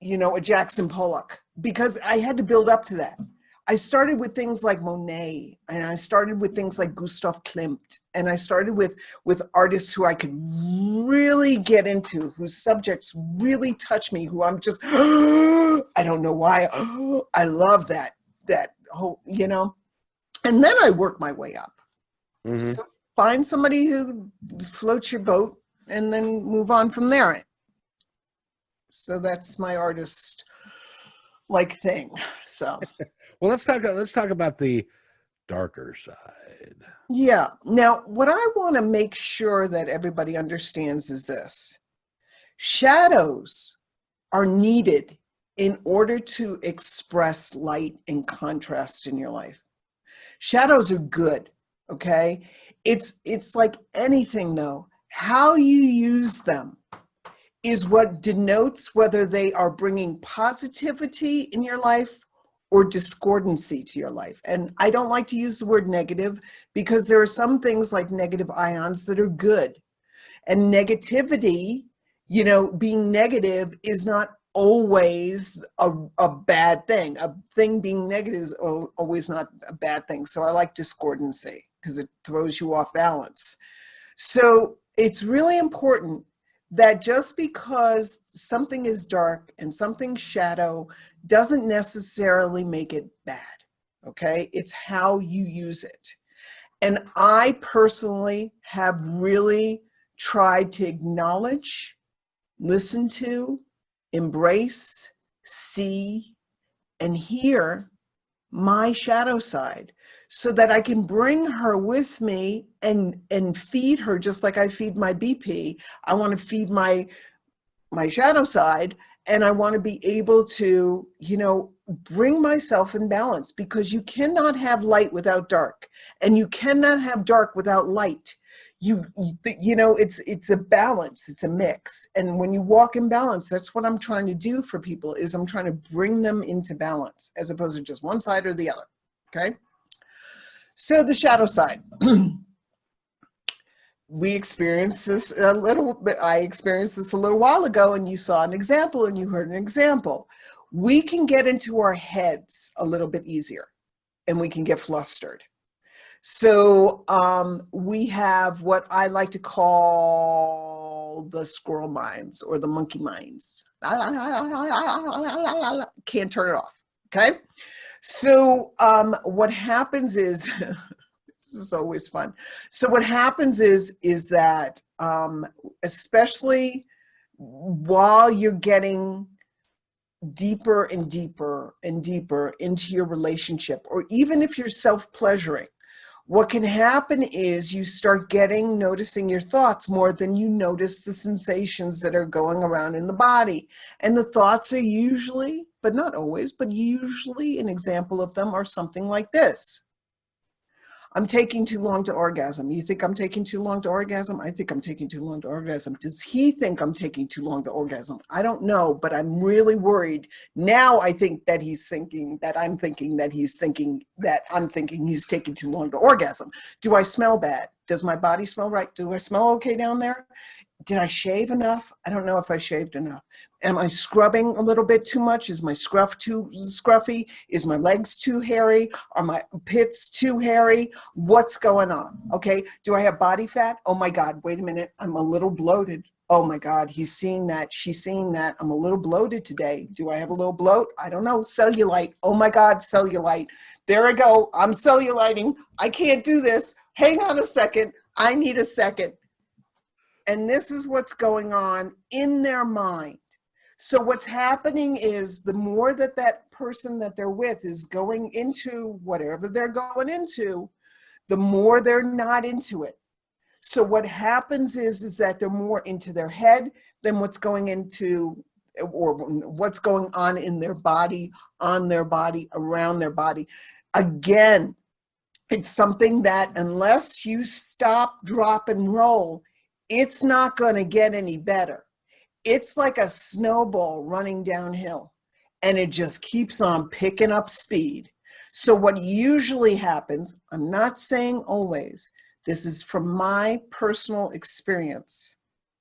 you know, a Jackson Pollock, because I had to build up to that. I started with things like Monet, and I started with things like Gustav Klimt, and I started with artists who I could really get into, whose subjects really touch me, who I'm just, I don't know why, I love that whole, you know, and then I work my way up. Mm-hmm. So find somebody who floats your boat and then move on from there. So that's my artist like thing. So Well, let's talk about the darker side. yeah. Now, what I want to make sure that everybody understands is this: shadows are needed in order to express light and contrast in your life. Shadows are good, okay? It's like anything though. How you use them is what denotes whether they are bringing positivity in your life or discordancy to your life. And I don't like to use the word negative, because there are some things like negative ions that are good. And negativity, you know, being negative is not always a bad thing. A thing being negative is always not a bad thing. So I like discordancy because it throws you off balance. So It's really important that just because something is dark and something's shadow doesn't necessarily make it bad. Okay, it's how you use it. And I personally have really tried to acknowledge, listen to, embrace, see, and hear my shadow side so that I can bring her with me and feed her just like I feed my BP. I want to feed my shadow side, and I want to be able to, bring myself in balance, because you cannot have light without dark, and you cannot have dark without light. It's a balance, it's a mix. And when you walk in balance, that's what I'm trying to do for people, is I'm trying to bring them into balance as opposed to just one side or the other. Okay. So the shadow side, we experienced this a little bit. I experienced this a little while ago, and you saw an example and you heard an example. We can get into our heads a little bit easier, and we can get flustered. So we have what I like to call the squirrel minds or the monkey minds. Can't turn it off. Okay. So what happens is, this is always fun. So what happens is that especially while you're getting deeper and deeper and deeper into your relationship, or even if you're self-pleasuring, what can happen is you start noticing your thoughts more than you notice the sensations that are going around in the body. And the thoughts are usually, but not always, but usually an example of them are something like this. I'm taking too long to orgasm. You think I'm taking too long to orgasm? I think I'm taking too long to orgasm. Does he think I'm taking too long to orgasm? I don't know, but I'm really worried. Now I think that he's thinking that I'm thinking that he's thinking that I'm thinking he's taking too long to orgasm. Do I smell bad? Does my body smell right? Do I smell okay down there? Did I shave enough? I don't know if I shaved enough. Am I scrubbing a little bit too much? Is my scruff too scruffy? Is my legs too hairy? Are my pits too hairy? What's going on? Okay. Do I have body fat? Oh my God, wait a minute. I'm a little bloated. Oh my God, he's seeing that. She's seeing that. I'm a little bloated today. Do I have a little bloat? I don't know. Cellulite. Oh my God, cellulite. There I go. I'm celluliting. I can't do this. Hang on a second. I need a second. And this is what's going on in their mind. So what's happening is the more that person that they're with is going into whatever they're going into, the more they're not into it. So what happens is that they're more into their head than what's going into, or what's going on in their body, on their body, around their body. Again, it's something that unless you stop, drop, and roll, it's not going to get any better. It's like a snowball running downhill, and it just keeps on picking up speed. So what usually happens, I'm not saying always, this is from my personal experience,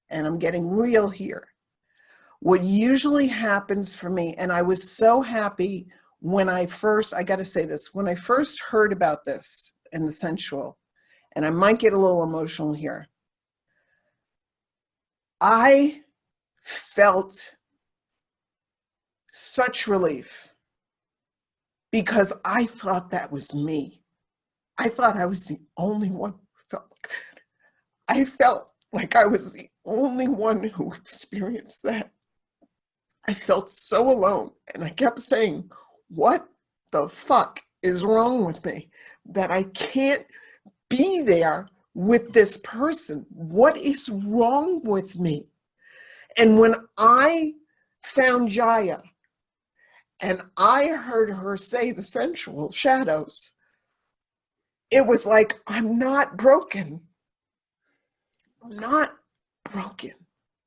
and I'm getting real here. What usually happens for me, and I was so happy when I got to say this, when I first heard about this in the Sensual, and I might get a little emotional here, I felt such relief, because I thought that was me. I thought I was the only one who felt like that. I felt like I was the only one who experienced that. I felt so alone, and I kept saying, what the fuck is wrong with me that I can't be there with this person? What is wrong with me? And when I found Jaya and I heard her say the sensual shadows, it was like, I'm not broken. I'm not broken.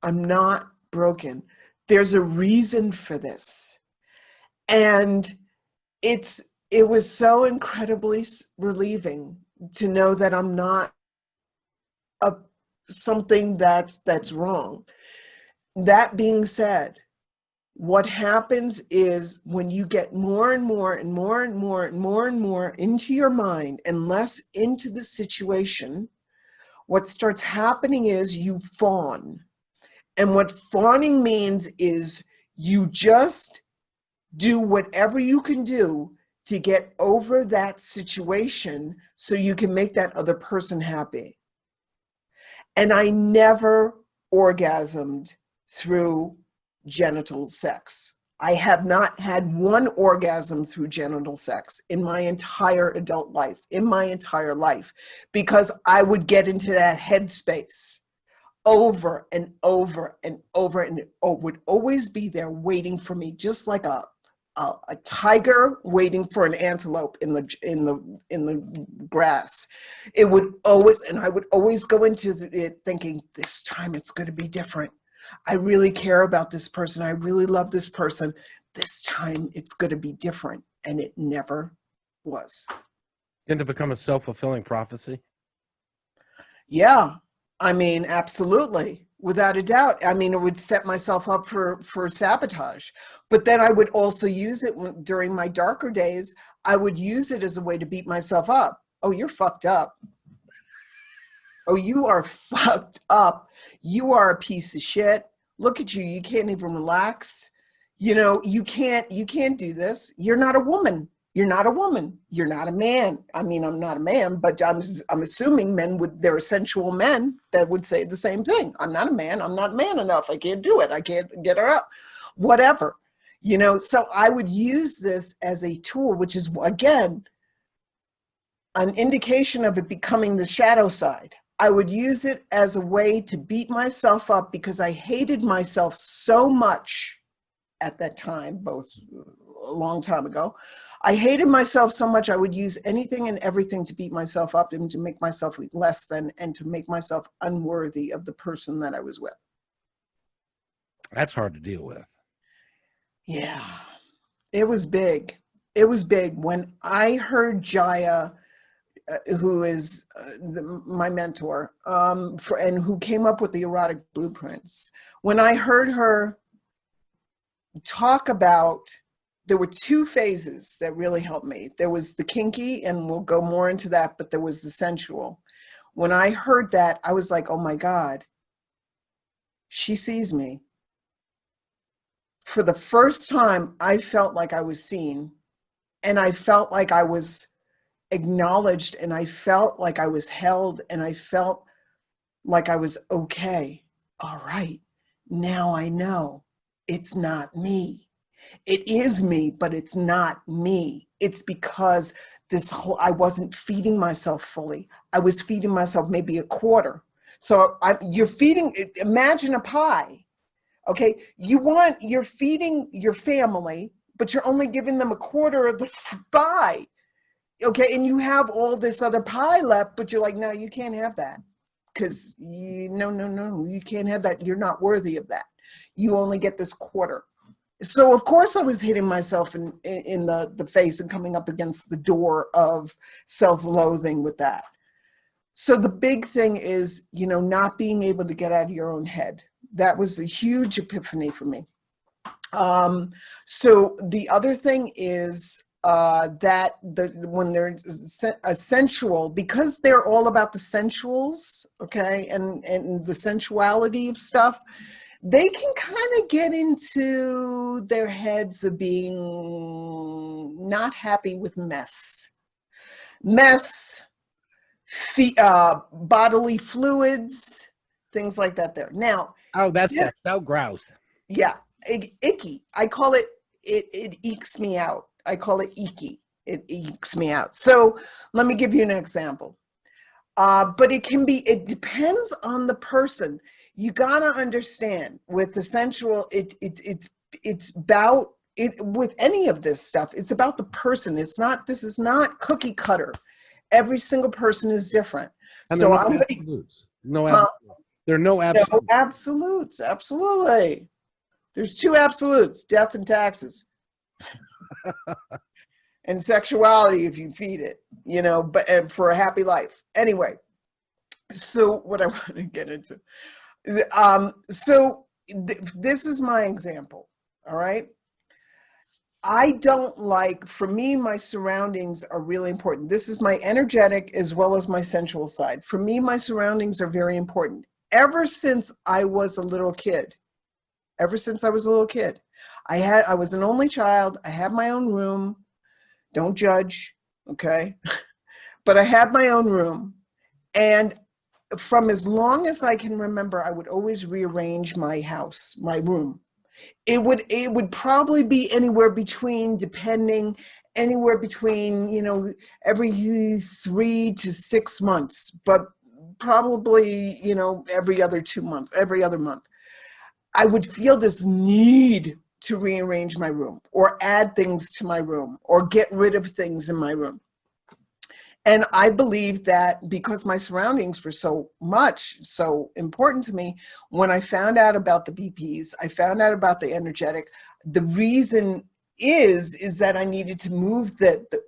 I'm not broken. There's a reason for this. And it was so incredibly relieving to know that I'm not something that's wrong. That being said, what happens is when you get more and more and more and more and more and more into your mind and less into the situation, what starts happening is you fawn. And what fawning means is you just do whatever you can do to get over that situation so you can make that other person happy. And I never orgasmed through genital sex. I have not had one orgasm through genital sex in my entire adult life, because I would get into that headspace over and over and over, and it would always be there waiting for me, just like a tiger waiting for an antelope in the grass. It would always, and I would always go into it thinking, this time it's going to be different. I really care about this person. I really love this person. This time it's going to be different. And it never was. Didn't it become a self-fulfilling prophecy? Yeah. I mean, absolutely. Without a doubt. I mean, it would set myself up for sabotage. But then I would also use it during my darker days. I would use it as a way to beat myself up. Oh, you're fucked up. Oh, you are fucked up. You are a piece of shit. Look at you. You can't even relax. You know, you can't do this. You're not a woman. You're not a woman. You're not a man. I mean, I'm not a man, but I'm assuming there are sensual men that would say the same thing. I'm not a man. I'm not man enough. I can't do it. I can't get her up. Whatever. You know, so I would use this as a tool, which is, again, an indication of it becoming the shadow side. I would use it as a way to beat myself up because I hated myself so much at that time, both a long time ago. I hated myself so much, I would use anything and everything to beat myself up and to make myself less than, and to make myself unworthy of the person that I was with. That's hard to deal with. Yeah, it was big. It was big. When I heard Jaya, who is my mentor, and who came up with the Erotic Blueprints, when I heard her talk about, there were two phases that really helped me. There was the kinky, and we'll go more into that, but there was the sensual. When I heard that, I was like, oh my God, she sees me. For the first time, I felt like I was seen, and I felt like I was acknowledged, and I felt like I was held, and I felt like I was okay. All right, now I know it's not me. It is me, but it's not me. It's because I wasn't feeding myself fully. I was feeding myself maybe a quarter. So you're feeding, imagine a pie. Okay, you're feeding your family, but you're only giving them a quarter of the pie. Okay, and you have all this other pie left, but you're like, no, you can't have that. Because no, you can't have that. You're not worthy of that. You only get this quarter. So of course I was hitting myself in the face and coming up against the door of self-loathing with that. So the big thing is, not being able to get out of your own head. That was a huge epiphany for me. So the other thing is that when they're sensual, because they're all about the sensuals, okay, and the sensuality of stuff, they can kind of get into their heads of being not happy with mess, bodily fluids, things like that there. Now, oh, that's so gross. Yeah, icky. I call it, it ekes me out. I call it icky. It ekes me out. So let me give you an example. But it depends on the person. You gotta understand with the sensual, it's about it with any of this stuff. It's about the person. This is not cookie cutter. Every single person is different. And So there are no absolutes. There are no absolutes. No absolutes. Absolutely. There's two absolutes: death and taxes. And sexuality if you feed it, but for a happy life. Anyway, so what I want to get into. This is my example, all right? I don't like, for me, my surroundings are really important. This is my energetic as well as my sensual side. For me, my surroundings are very important. Ever since I was a little kid, ever since I was a little kid, I was an only child. I had my own room. Don't judge, okay? But I had my own room. And from as long as I can remember, I would always rearrange my house, my room. It would probably be anywhere between, depending, anywhere between, every 3 to 6 months, but probably, every other 2 months, every other month. I would feel this need to rearrange my room or add things to my room or get rid of things in my room. And I believe that because my surroundings were so important to me, when I found out about the BPs, I found out about the energetic. The reason is that I needed to move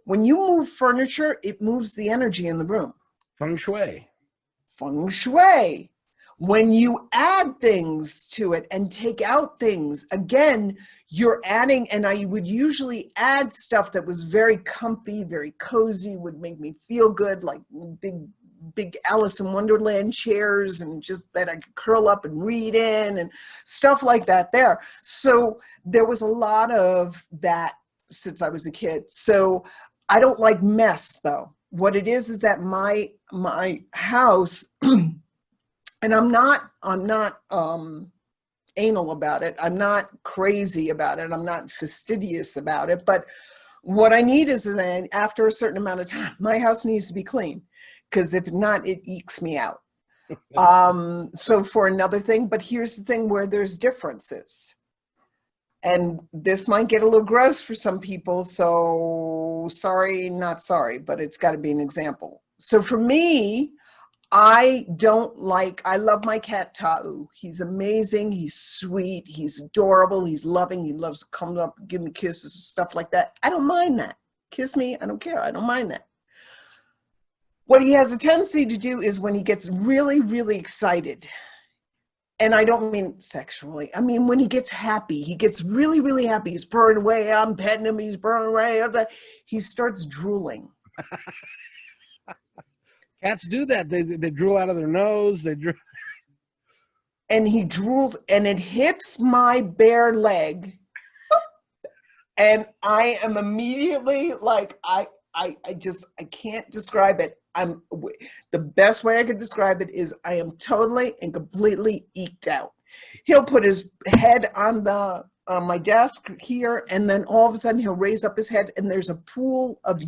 when you move furniture, it moves the energy in the room. Feng shui. Feng shui. When you add things to it and take out things, again, you're adding, and I would usually add stuff that was very comfy, very cozy, would make me feel good, like big Alice in Wonderland chairs, and just that I could curl up and read in and stuff like that there. So there was a lot of that since I was a kid. So I don't like mess, though. What it is that my house, and I'm not anal about it. I'm not crazy about it. I'm not fastidious about it. But what I need is that after a certain amount of time, my house needs to be clean, because if not, it ekes me out. So for another thing, but here's the thing where there's differences. And this might get a little gross for some people. So sorry, not sorry, but it's got to be an example. So for me, I love my cat Tau. He's amazing. He's sweet. He's adorable. He's loving. He loves to come up, give me kisses and stuff like that. I don't mind that. Kiss me. I don't care. I don't mind that. What he has a tendency to do is when he gets really, really excited, and I don't mean sexually, I mean when he gets happy, he gets really, really happy. He's purring away. I'm petting him. He's purring away. He starts drooling. Cats do that. They drool out of their nose. And he drools, and it hits my bare leg, and I am immediately like, I can't describe it. The best way I could describe it is I am totally and completely eked out. He'll put his head on my desk here, and then all of a sudden he'll raise up his head, and there's a pool of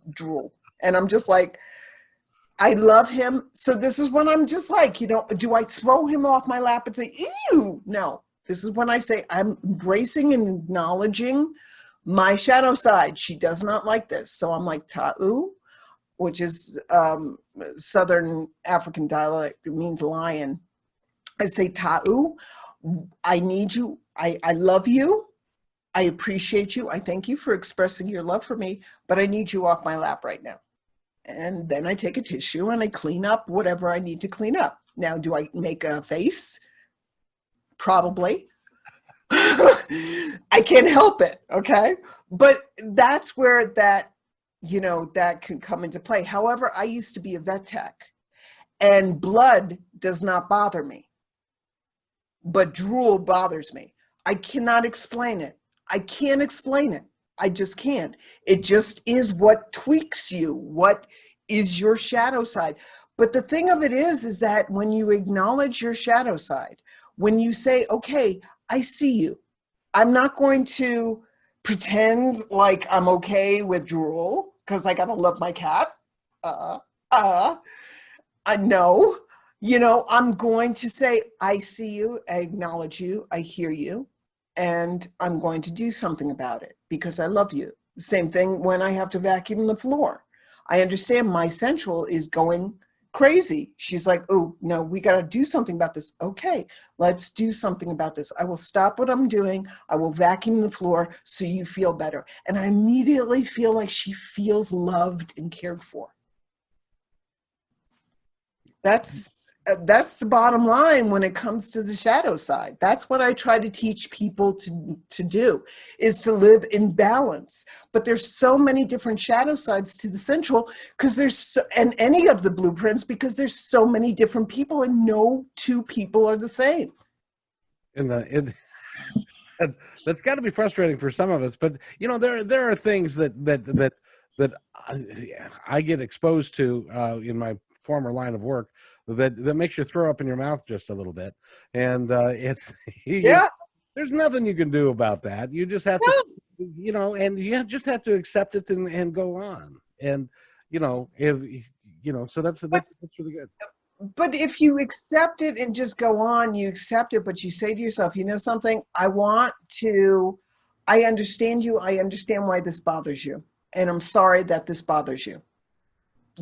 drool, and I'm just like, I love him. So this is when I'm just like, do I throw him off my lap and say, ew? No. This is when I say I'm embracing and acknowledging my shadow side. She does not like this. So I'm like, Ta'u, which is Southern African dialect. It means lion. I say, Ta'u, I need you. I love you. I appreciate you. I thank you for expressing your love for me, but I need you off my lap right now. And then I take a tissue and I clean up whatever I need to clean up. Now, do I make a face? Probably. I can't help it, okay? But that's where that can come into play. However, I used to be a vet tech, and blood does not bother me, but drool bothers me. I cannot explain it. I can't explain it. I just can't. It just is what tweaks you, what is your shadow side. But the thing of it is that when you acknowledge your shadow side, when you say, okay, I see you, I'm not going to pretend like I'm okay with drool because I got to love my cat. No, I'm going to say, I see you, I acknowledge you, I hear you, and I'm going to do something about it because I love you. Same thing when I have to vacuum the floor. I understand my sensual is going crazy. She's like, oh, no, we got to do something about this. Okay, let's do something about this. I will stop what I'm doing. I will vacuum the floor so you feel better. And I immediately feel like she feels loved and cared for. That's That's the bottom line when it comes to the shadow side. That's what I try to teach people to do, is to live in balance. But there's so many different shadow sides to the sensual, because and any of the blueprints, because there's so many different people and no two people are the same. That's got to be frustrating for some of us, but there are things that I get exposed to in my former line of work that makes you throw up in your mouth just a little bit, and it's Yeah. there's nothing you can do about that. You just have to, and you just have to accept it and go on, and if so that's really good. But if you accept it and just go on, you accept it, but you say to yourself, you know something, I understand you. I understand why this bothers you. And I'm sorry that this bothers you.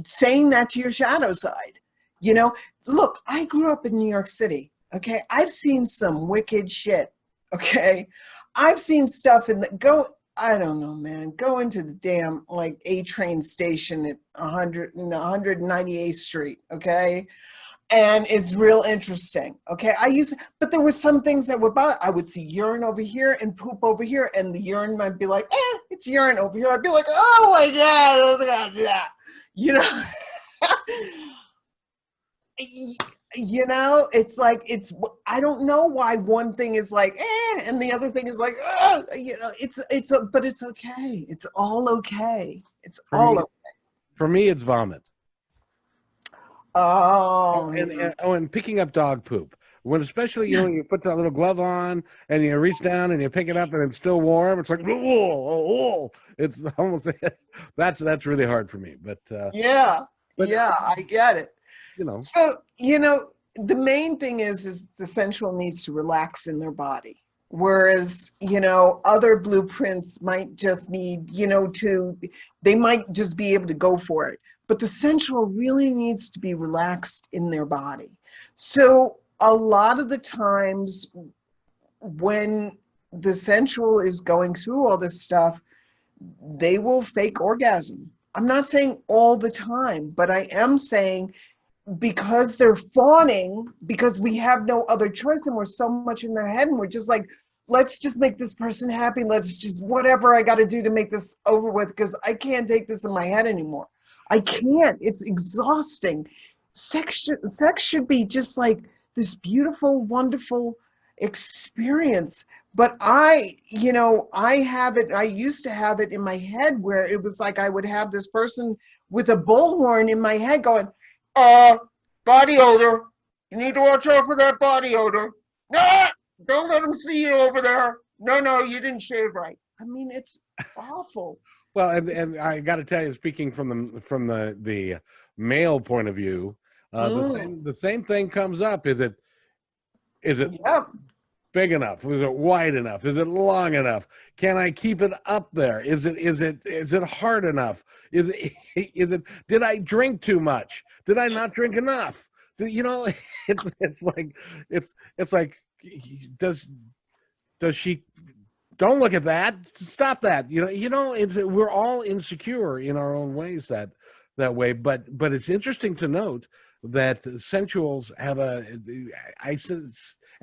Saying that to your shadow side. Look, I grew up in New York City. Okay. I've seen some wicked shit. Okay. I've seen stuff I don't know, man. Go into the damn like A train station at 198th Street. Okay. And it's real interesting. Okay. But there were some things that would bother. I would see urine over here and poop over here, and the urine might be like, it's urine over here. I'd be like, oh my God, yeah. It's like, I don't know why one thing is like, and the other thing is like, but it's okay. It's all okay. It's all okay. For me, it's vomit. Oh, and picking up dog poop. Especially when you put that little glove on and you reach down and you pick it up and it's still warm. It's like, it's almost that's really hard for me. But yeah, I get it. So the main thing is the sensual needs to relax in their body, whereas other blueprints might just need they might just be able to go for it. But the sensual really needs to be relaxed in their body. So a lot of the times when the sensual is going through all this stuff, they will fake orgasm. I'm not saying all the time, but I am saying because they're fawning, because we have no other choice and we're so much in their head and we're just like, let's just make this person happy. Let's just whatever I got to do to make this over with, because I can't take this in my head anymore. I can't. It's exhausting. Sex should be just like this beautiful, wonderful experience. But I used to have it in my head where it was like I would have this person with a bullhorn in my head going, body odor. You need to watch out for that body odor. No, don't let them see you over there. No, you didn't shave right. I mean, it's awful. Well, and I got to tell you, speaking from the male point of view, the same thing comes up. Is it yep. big enough? Is it wide enough? Is it long enough? Can I keep it up there? Is it hard enough? Is it? Did I drink too much? Did I not drink enough? It's like does she? Don't look at that. Stop that. We're all insecure in our own ways that way. But it's interesting to note that sensuals have and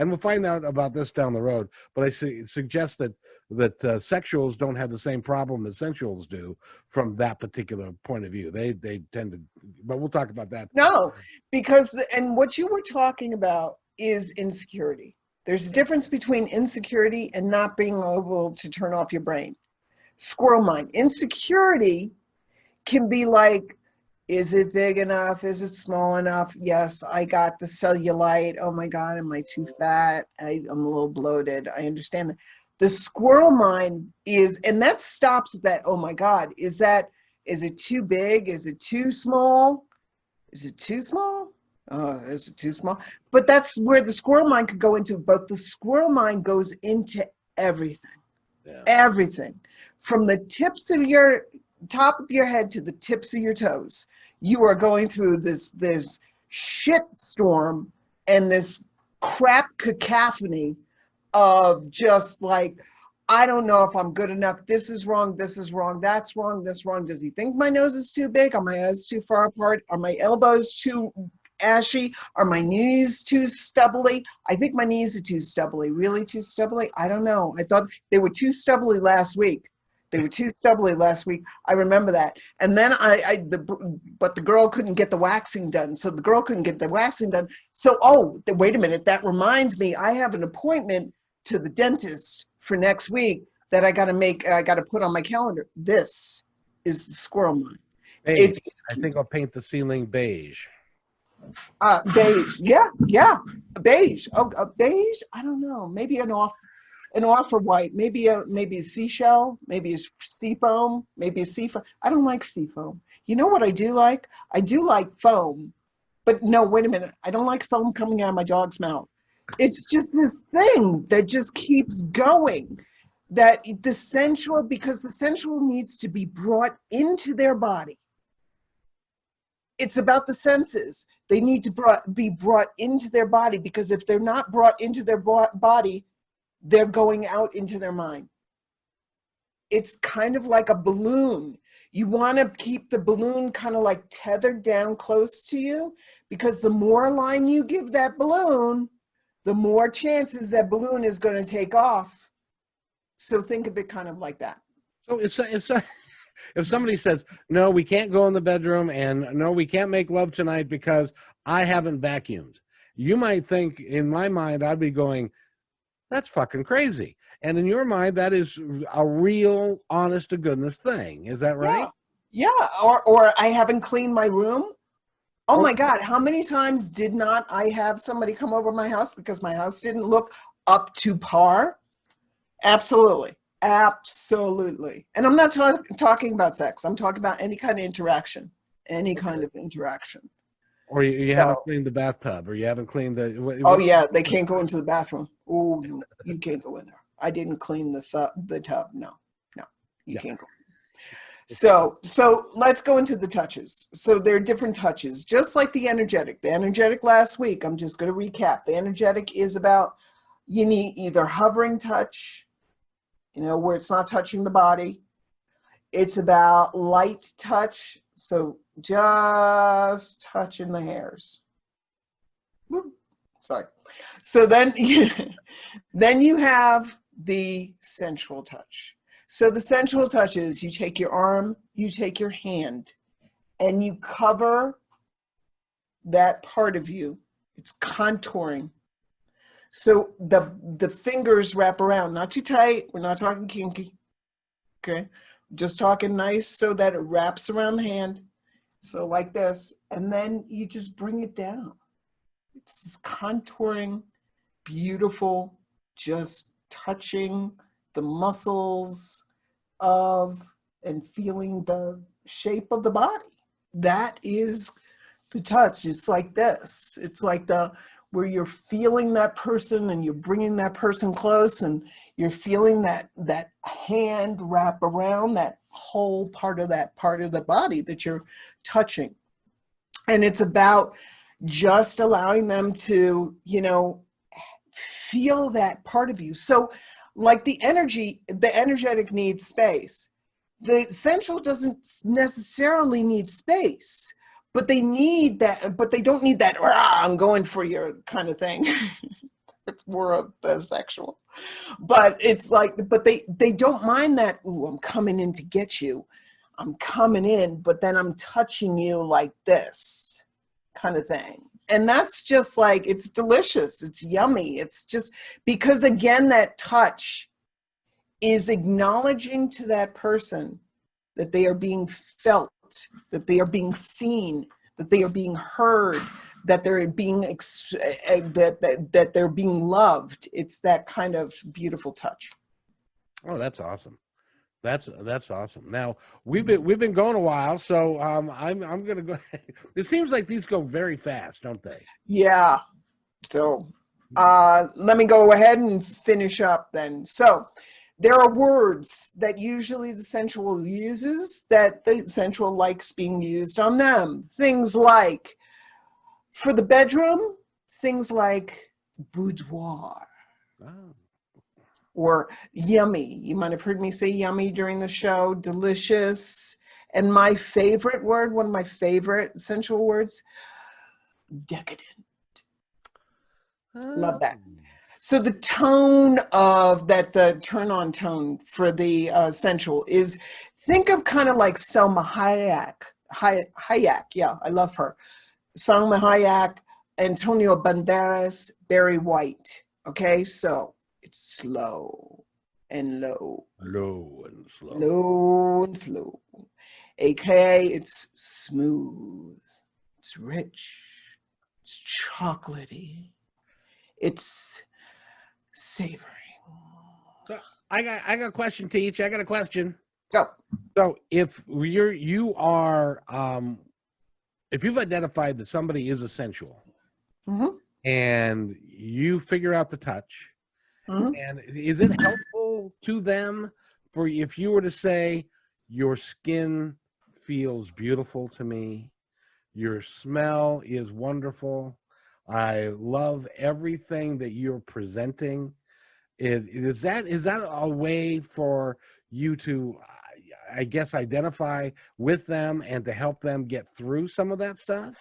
we'll find out about this down the road. But I suggest that sexuals don't have the same problem as sensuals do from that particular point of view. They tend to, but we'll talk about that. No, because and what you were talking about is insecurity. There's a difference between insecurity and not being able to turn off your brain. Squirrel mind. Insecurity can be like, is it big enough? Is it small enough? Yes, I got the cellulite. Oh my God, am I too fat? I'm a little bloated. I understand that. The squirrel mind is, and that stops at that, oh my God, is it too big? Is it too small? Is it too small? Is it too small? But that's where the squirrel mind could go into. But the squirrel mind goes into everything. Yeah. Everything. From the tips of your top of your head to the tips of your toes. You are going through this shit storm and this crap cacophony of just like, I don't know if I'm good enough. This is wrong. This is wrong. That's wrong. This wrong. Does he think my nose is too big? Are my eyes too far apart? Are my elbows too ashy? Are my knees too stubbly? I think my knees are too stubbly. Really too stubbly? I don't know. I thought they were too stubbly last week. They were too stubbly last week. I remember that. And then but the girl couldn't get the waxing done. So the girl couldn't get the waxing done. So, wait a minute. That reminds me, I have an appointment to the dentist for next week that I got to put on my calendar. This is the squirrel mind. Beige. I think I'll paint the ceiling beige. Beige. Yeah. Beige. Beige. I don't know. Maybe an offer white. Maybe a seashell. Maybe a sea foam. Maybe a sea foam. I don't like sea foam. You know what I do like? I do like foam. But no, wait a minute. I don't like foam coming out of my dog's mouth. It's just this thing that just keeps going. That because the sensual needs to be brought into their body. It's about the senses. They need to be brought into their body, because if they're not brought into their body, they're going out into their mind. It's kind of like a balloon. You want to keep the balloon kind of like tethered down close to you, because the more line you give that balloon, the more chances that balloon is going to take off. So think of it kind of like that. So if somebody says, no, we can't go in the bedroom, and no, we can't make love tonight because I haven't vacuumed, you might think, in my mind, I'd be going, that's fucking crazy. And in your mind, that is a real, honest to goodness thing. Is that right? Yeah. Or I haven't cleaned my room. Oh my God. How many times did not I have somebody come over my house because my house didn't look up to par? Absolutely. Absolutely. And I'm not talking about sex. I'm talking about any kind of interaction. Or you haven't cleaned the bathtub, or you haven't cleaned the... Oh, yeah. They can't go into the bathroom. Oh, no, you can't go in there. I didn't clean the tub. No, you can't go. So let's go into the touches. So there are different touches, just like the energetic. The energetic last week, I'm just going to recap. The energetic is about, you need either hovering touch, where it's not touching the body. It's about light touch, so just touching the hairs. Sorry. So then you have the sensual touch. So the sensual touch is, you take your arm, you take your hand, and you cover that part of you. It's contouring. So the fingers wrap around, not too tight. We're not talking kinky. Okay. Just talking nice so that it wraps around the hand. So like this. And then you just bring it down. It's this contouring, beautiful, just touching the muscles of and feeling the shape of the body. That is the touch. It's like this. It's like where you're feeling that person and you're bringing that person close, and you're feeling that hand wrap around that whole part of the body that you're touching. And it's about just allowing them to, feel that part of you. So like the energetic needs space. The sensual doesn't necessarily need space. But they need that, but they don't need that, I'm going for your kind of thing. It's more of the sexual. But it's like, but they don't mind that, I'm coming in to get you. I'm coming in, but then I'm touching you like this kind of thing. And that's just like, it's delicious. It's yummy. It's just because, again, that touch is acknowledging to that person that they are being felt, that they are being seen, that they are being heard, that they're being that they're being loved. It's that kind of beautiful touch. Oh, that's awesome. That's awesome. Now we've been going a while, so I'm gonna go. It seems like these go very fast, don't they? Yeah. So let me go ahead and finish up then. So there are words that usually the sensual uses that the sensual likes being used on them. Things like, for the bedroom, things like boudoir. Oh. Or yummy. You might have heard me say yummy during the show. Delicious. And my favorite word, one of my favorite sensual words, decadent. Love Oh. that. So the tone of that, the turn on tone for the sensual is, think of kind of like Selma Hayek. Hayek, yeah, I love her. Salma Hayek, Antonio Banderas, Barry White. Okay, so it's slow and low, Low and slow. low and slow. AKA, it's smooth, it's rich, it's chocolatey, it's savoring. So I got a question, Teach. I got a question. Go. So if you are if you've identified that somebody is a sensual Mm-hmm. and you figure out the touch, Mm-hmm. and is it helpful to them for if you were to say your skin feels beautiful to me, your smell is wonderful, I love everything that you're presenting. Is that a way for you to, I guess, identify with them and to help them get through some of that stuff?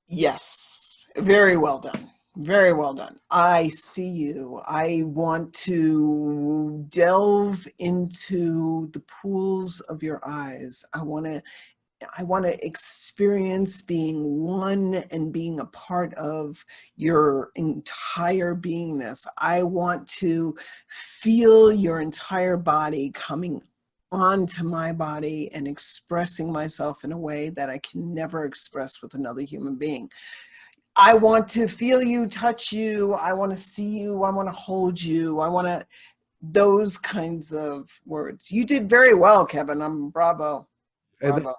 Yes, very well done. Very well done. I see you. I want to delve into the pools of your eyes. I want to experience being one and being a part of your entire beingness. I want to feel your entire body coming onto my body and expressing myself in a way that I can never express with another human being. I want to feel you, touch you. I want to see you. I want to hold you. I want to, those kinds of words. You did very well, Kevin. Bravo. And Bravo.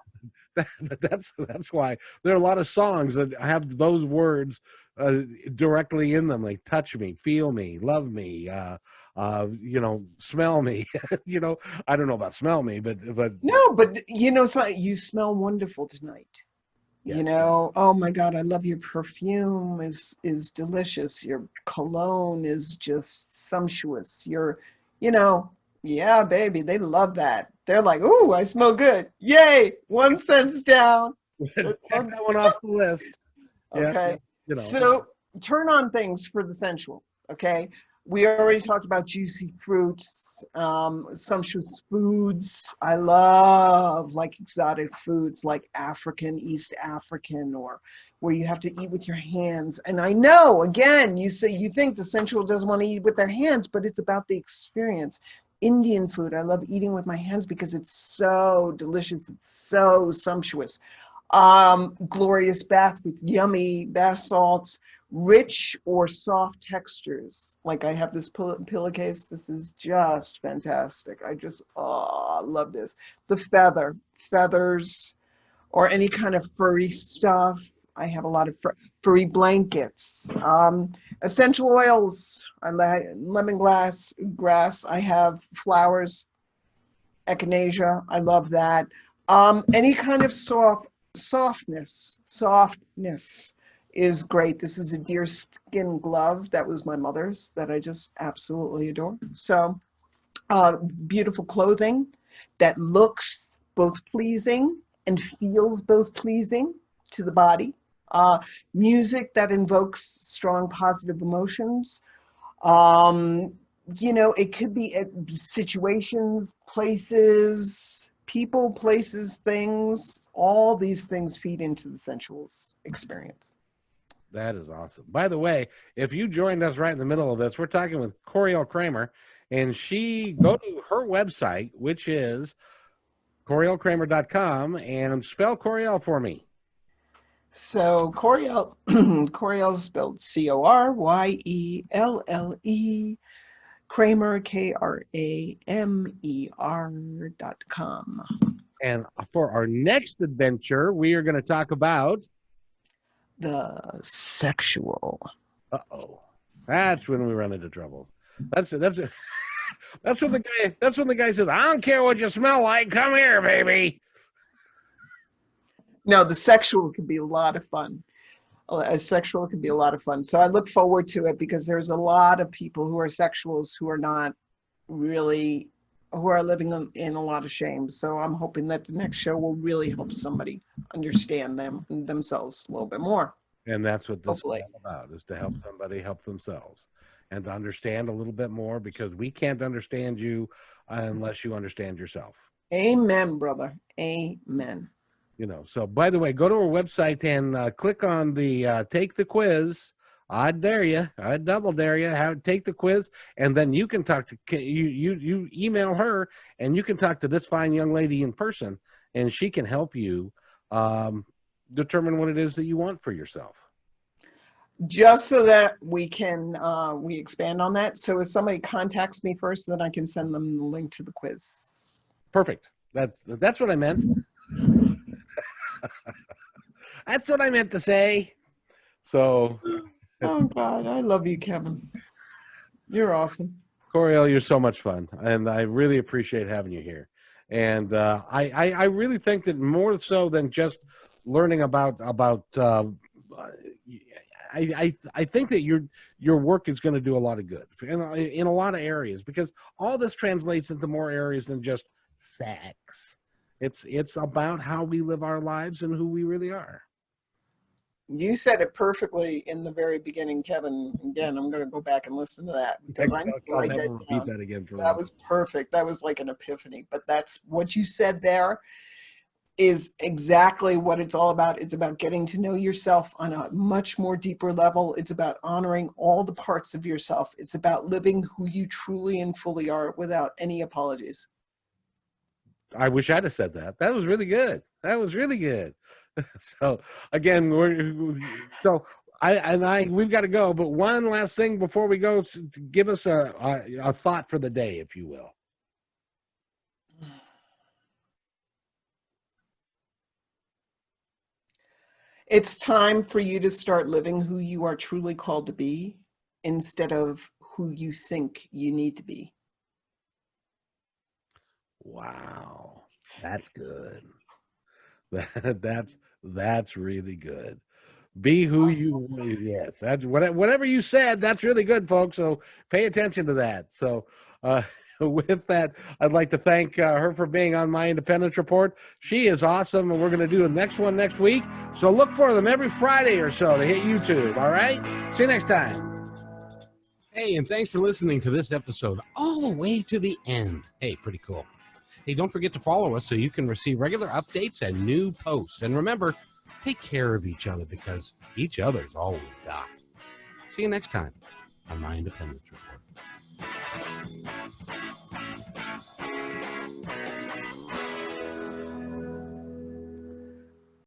that's why there are a lot of songs that have those words directly in them, like touch me, feel me, love me, smell me. I don't know about smell me, but No, but so you smell wonderful tonight. yes. Oh my God, I love your perfume is delicious. Your cologne is just sumptuous. Yeah, baby, they love that. They're like, ooh, I smell good. Yay, 1 cent down. Check that one off the list. Yeah, Okay. you know. So turn on things for the sensual. Okay. We already talked about juicy fruits, sumptuous foods. I love like exotic foods like African, East African, or where you have to eat with your hands. And I know, again, you think the sensual doesn't want to eat with their hands, but it's about the experience. Indian food, I love eating with my hands because it's so delicious. It's so sumptuous. Glorious bath with yummy bath salts, rich or soft textures. Like I have this pillowcase. This is just fantastic. I love this. The feathers, or any kind of furry stuff. I have a lot of furry blankets. Essential oils. I like lemongrass. I have flowers, echinacea. I love that. Any kind of softness is great. This is a deerskin glove that was my mother's that I just absolutely adore. So beautiful clothing that looks both pleasing and feels both pleasing to the body. Music that invokes strong positive emotions. It could be situations, places, people, places, things. All these things feed into the sensuals experience. That is awesome. By the way, if you joined us right in the middle of this, we're talking with Coryelle Kramer, and go to her website, which is CoryelleKramer.com, and spell Coryelle for me. So Coryelle, Coryelle is spelled Coryelle, Kramer, KRAMER.com. And for our next adventure, we are going to talk about the sexual. Uh-oh. That's when we run into trouble. That's when the guy says, I don't care what you smell like. Come here, baby. No, the sexual can be a lot of fun. Sexual can be a lot of fun. So I look forward to it because there's a lot of people who are sexuals who are not really who are living in a lot of shame. So I'm hoping that the next show will really help somebody understand themselves a little bit more. And that's what this Hopefully. is all about, is to help somebody help themselves and to understand a little bit more, because we can't understand you unless you understand yourself. Amen, brother. Amen. So by the way, go to our website and click on the take the quiz. I dare you, I double dare you, take the quiz, and then you can talk to you email her, and you can talk to this fine young lady in person, and she can help you determine what it is that you want for yourself. Just so that we can we expand on that. So if somebody contacts me first, then I can send them the link to the quiz. Perfect. That's what I meant. That's what I meant to say. So, Oh God, I love you, Kevin. You're awesome. Coryelle, you're so much fun, and I really appreciate having you here. And I really think that more so than just learning about I think that your work is going to do a lot of good in a lot of areas, because all this translates into more areas than just sex. It's about how we live our lives and who we really are. You said it perfectly in the very beginning, Kevin. Again, I'm going to go back and listen to that because I write that repeat down. that again for That was perfect. That was like an epiphany. But that's what you said there is exactly what it's all about. It's about getting to know yourself on a much more deeper level. It's about honoring all the parts of yourself. It's about living who you truly and fully are without any apologies. I wish I'd have said that. That was really good. That was really good. So again, we've got to go. But one last thing before we go, to give us a thought for the day, if you will. It's time for you to start living who you are truly called to be instead of who you think you need to be. Wow, that's good. That's really good. Be who you. Yes, that's whatever you said. That's really good, folks. So pay attention to that. So. With that, I'd like to thank her for being on my Independence Report. She is awesome, and we're going to do the next one next week. So look for them every Friday or so to hit YouTube. All right? See you next time. Hey, and thanks for listening to this episode all the way to the end. Hey, pretty cool. Hey, don't forget to follow us so you can receive regular updates and new posts. And remember, take care of each other, because each other's all we've got. See you next time on my Independence Report.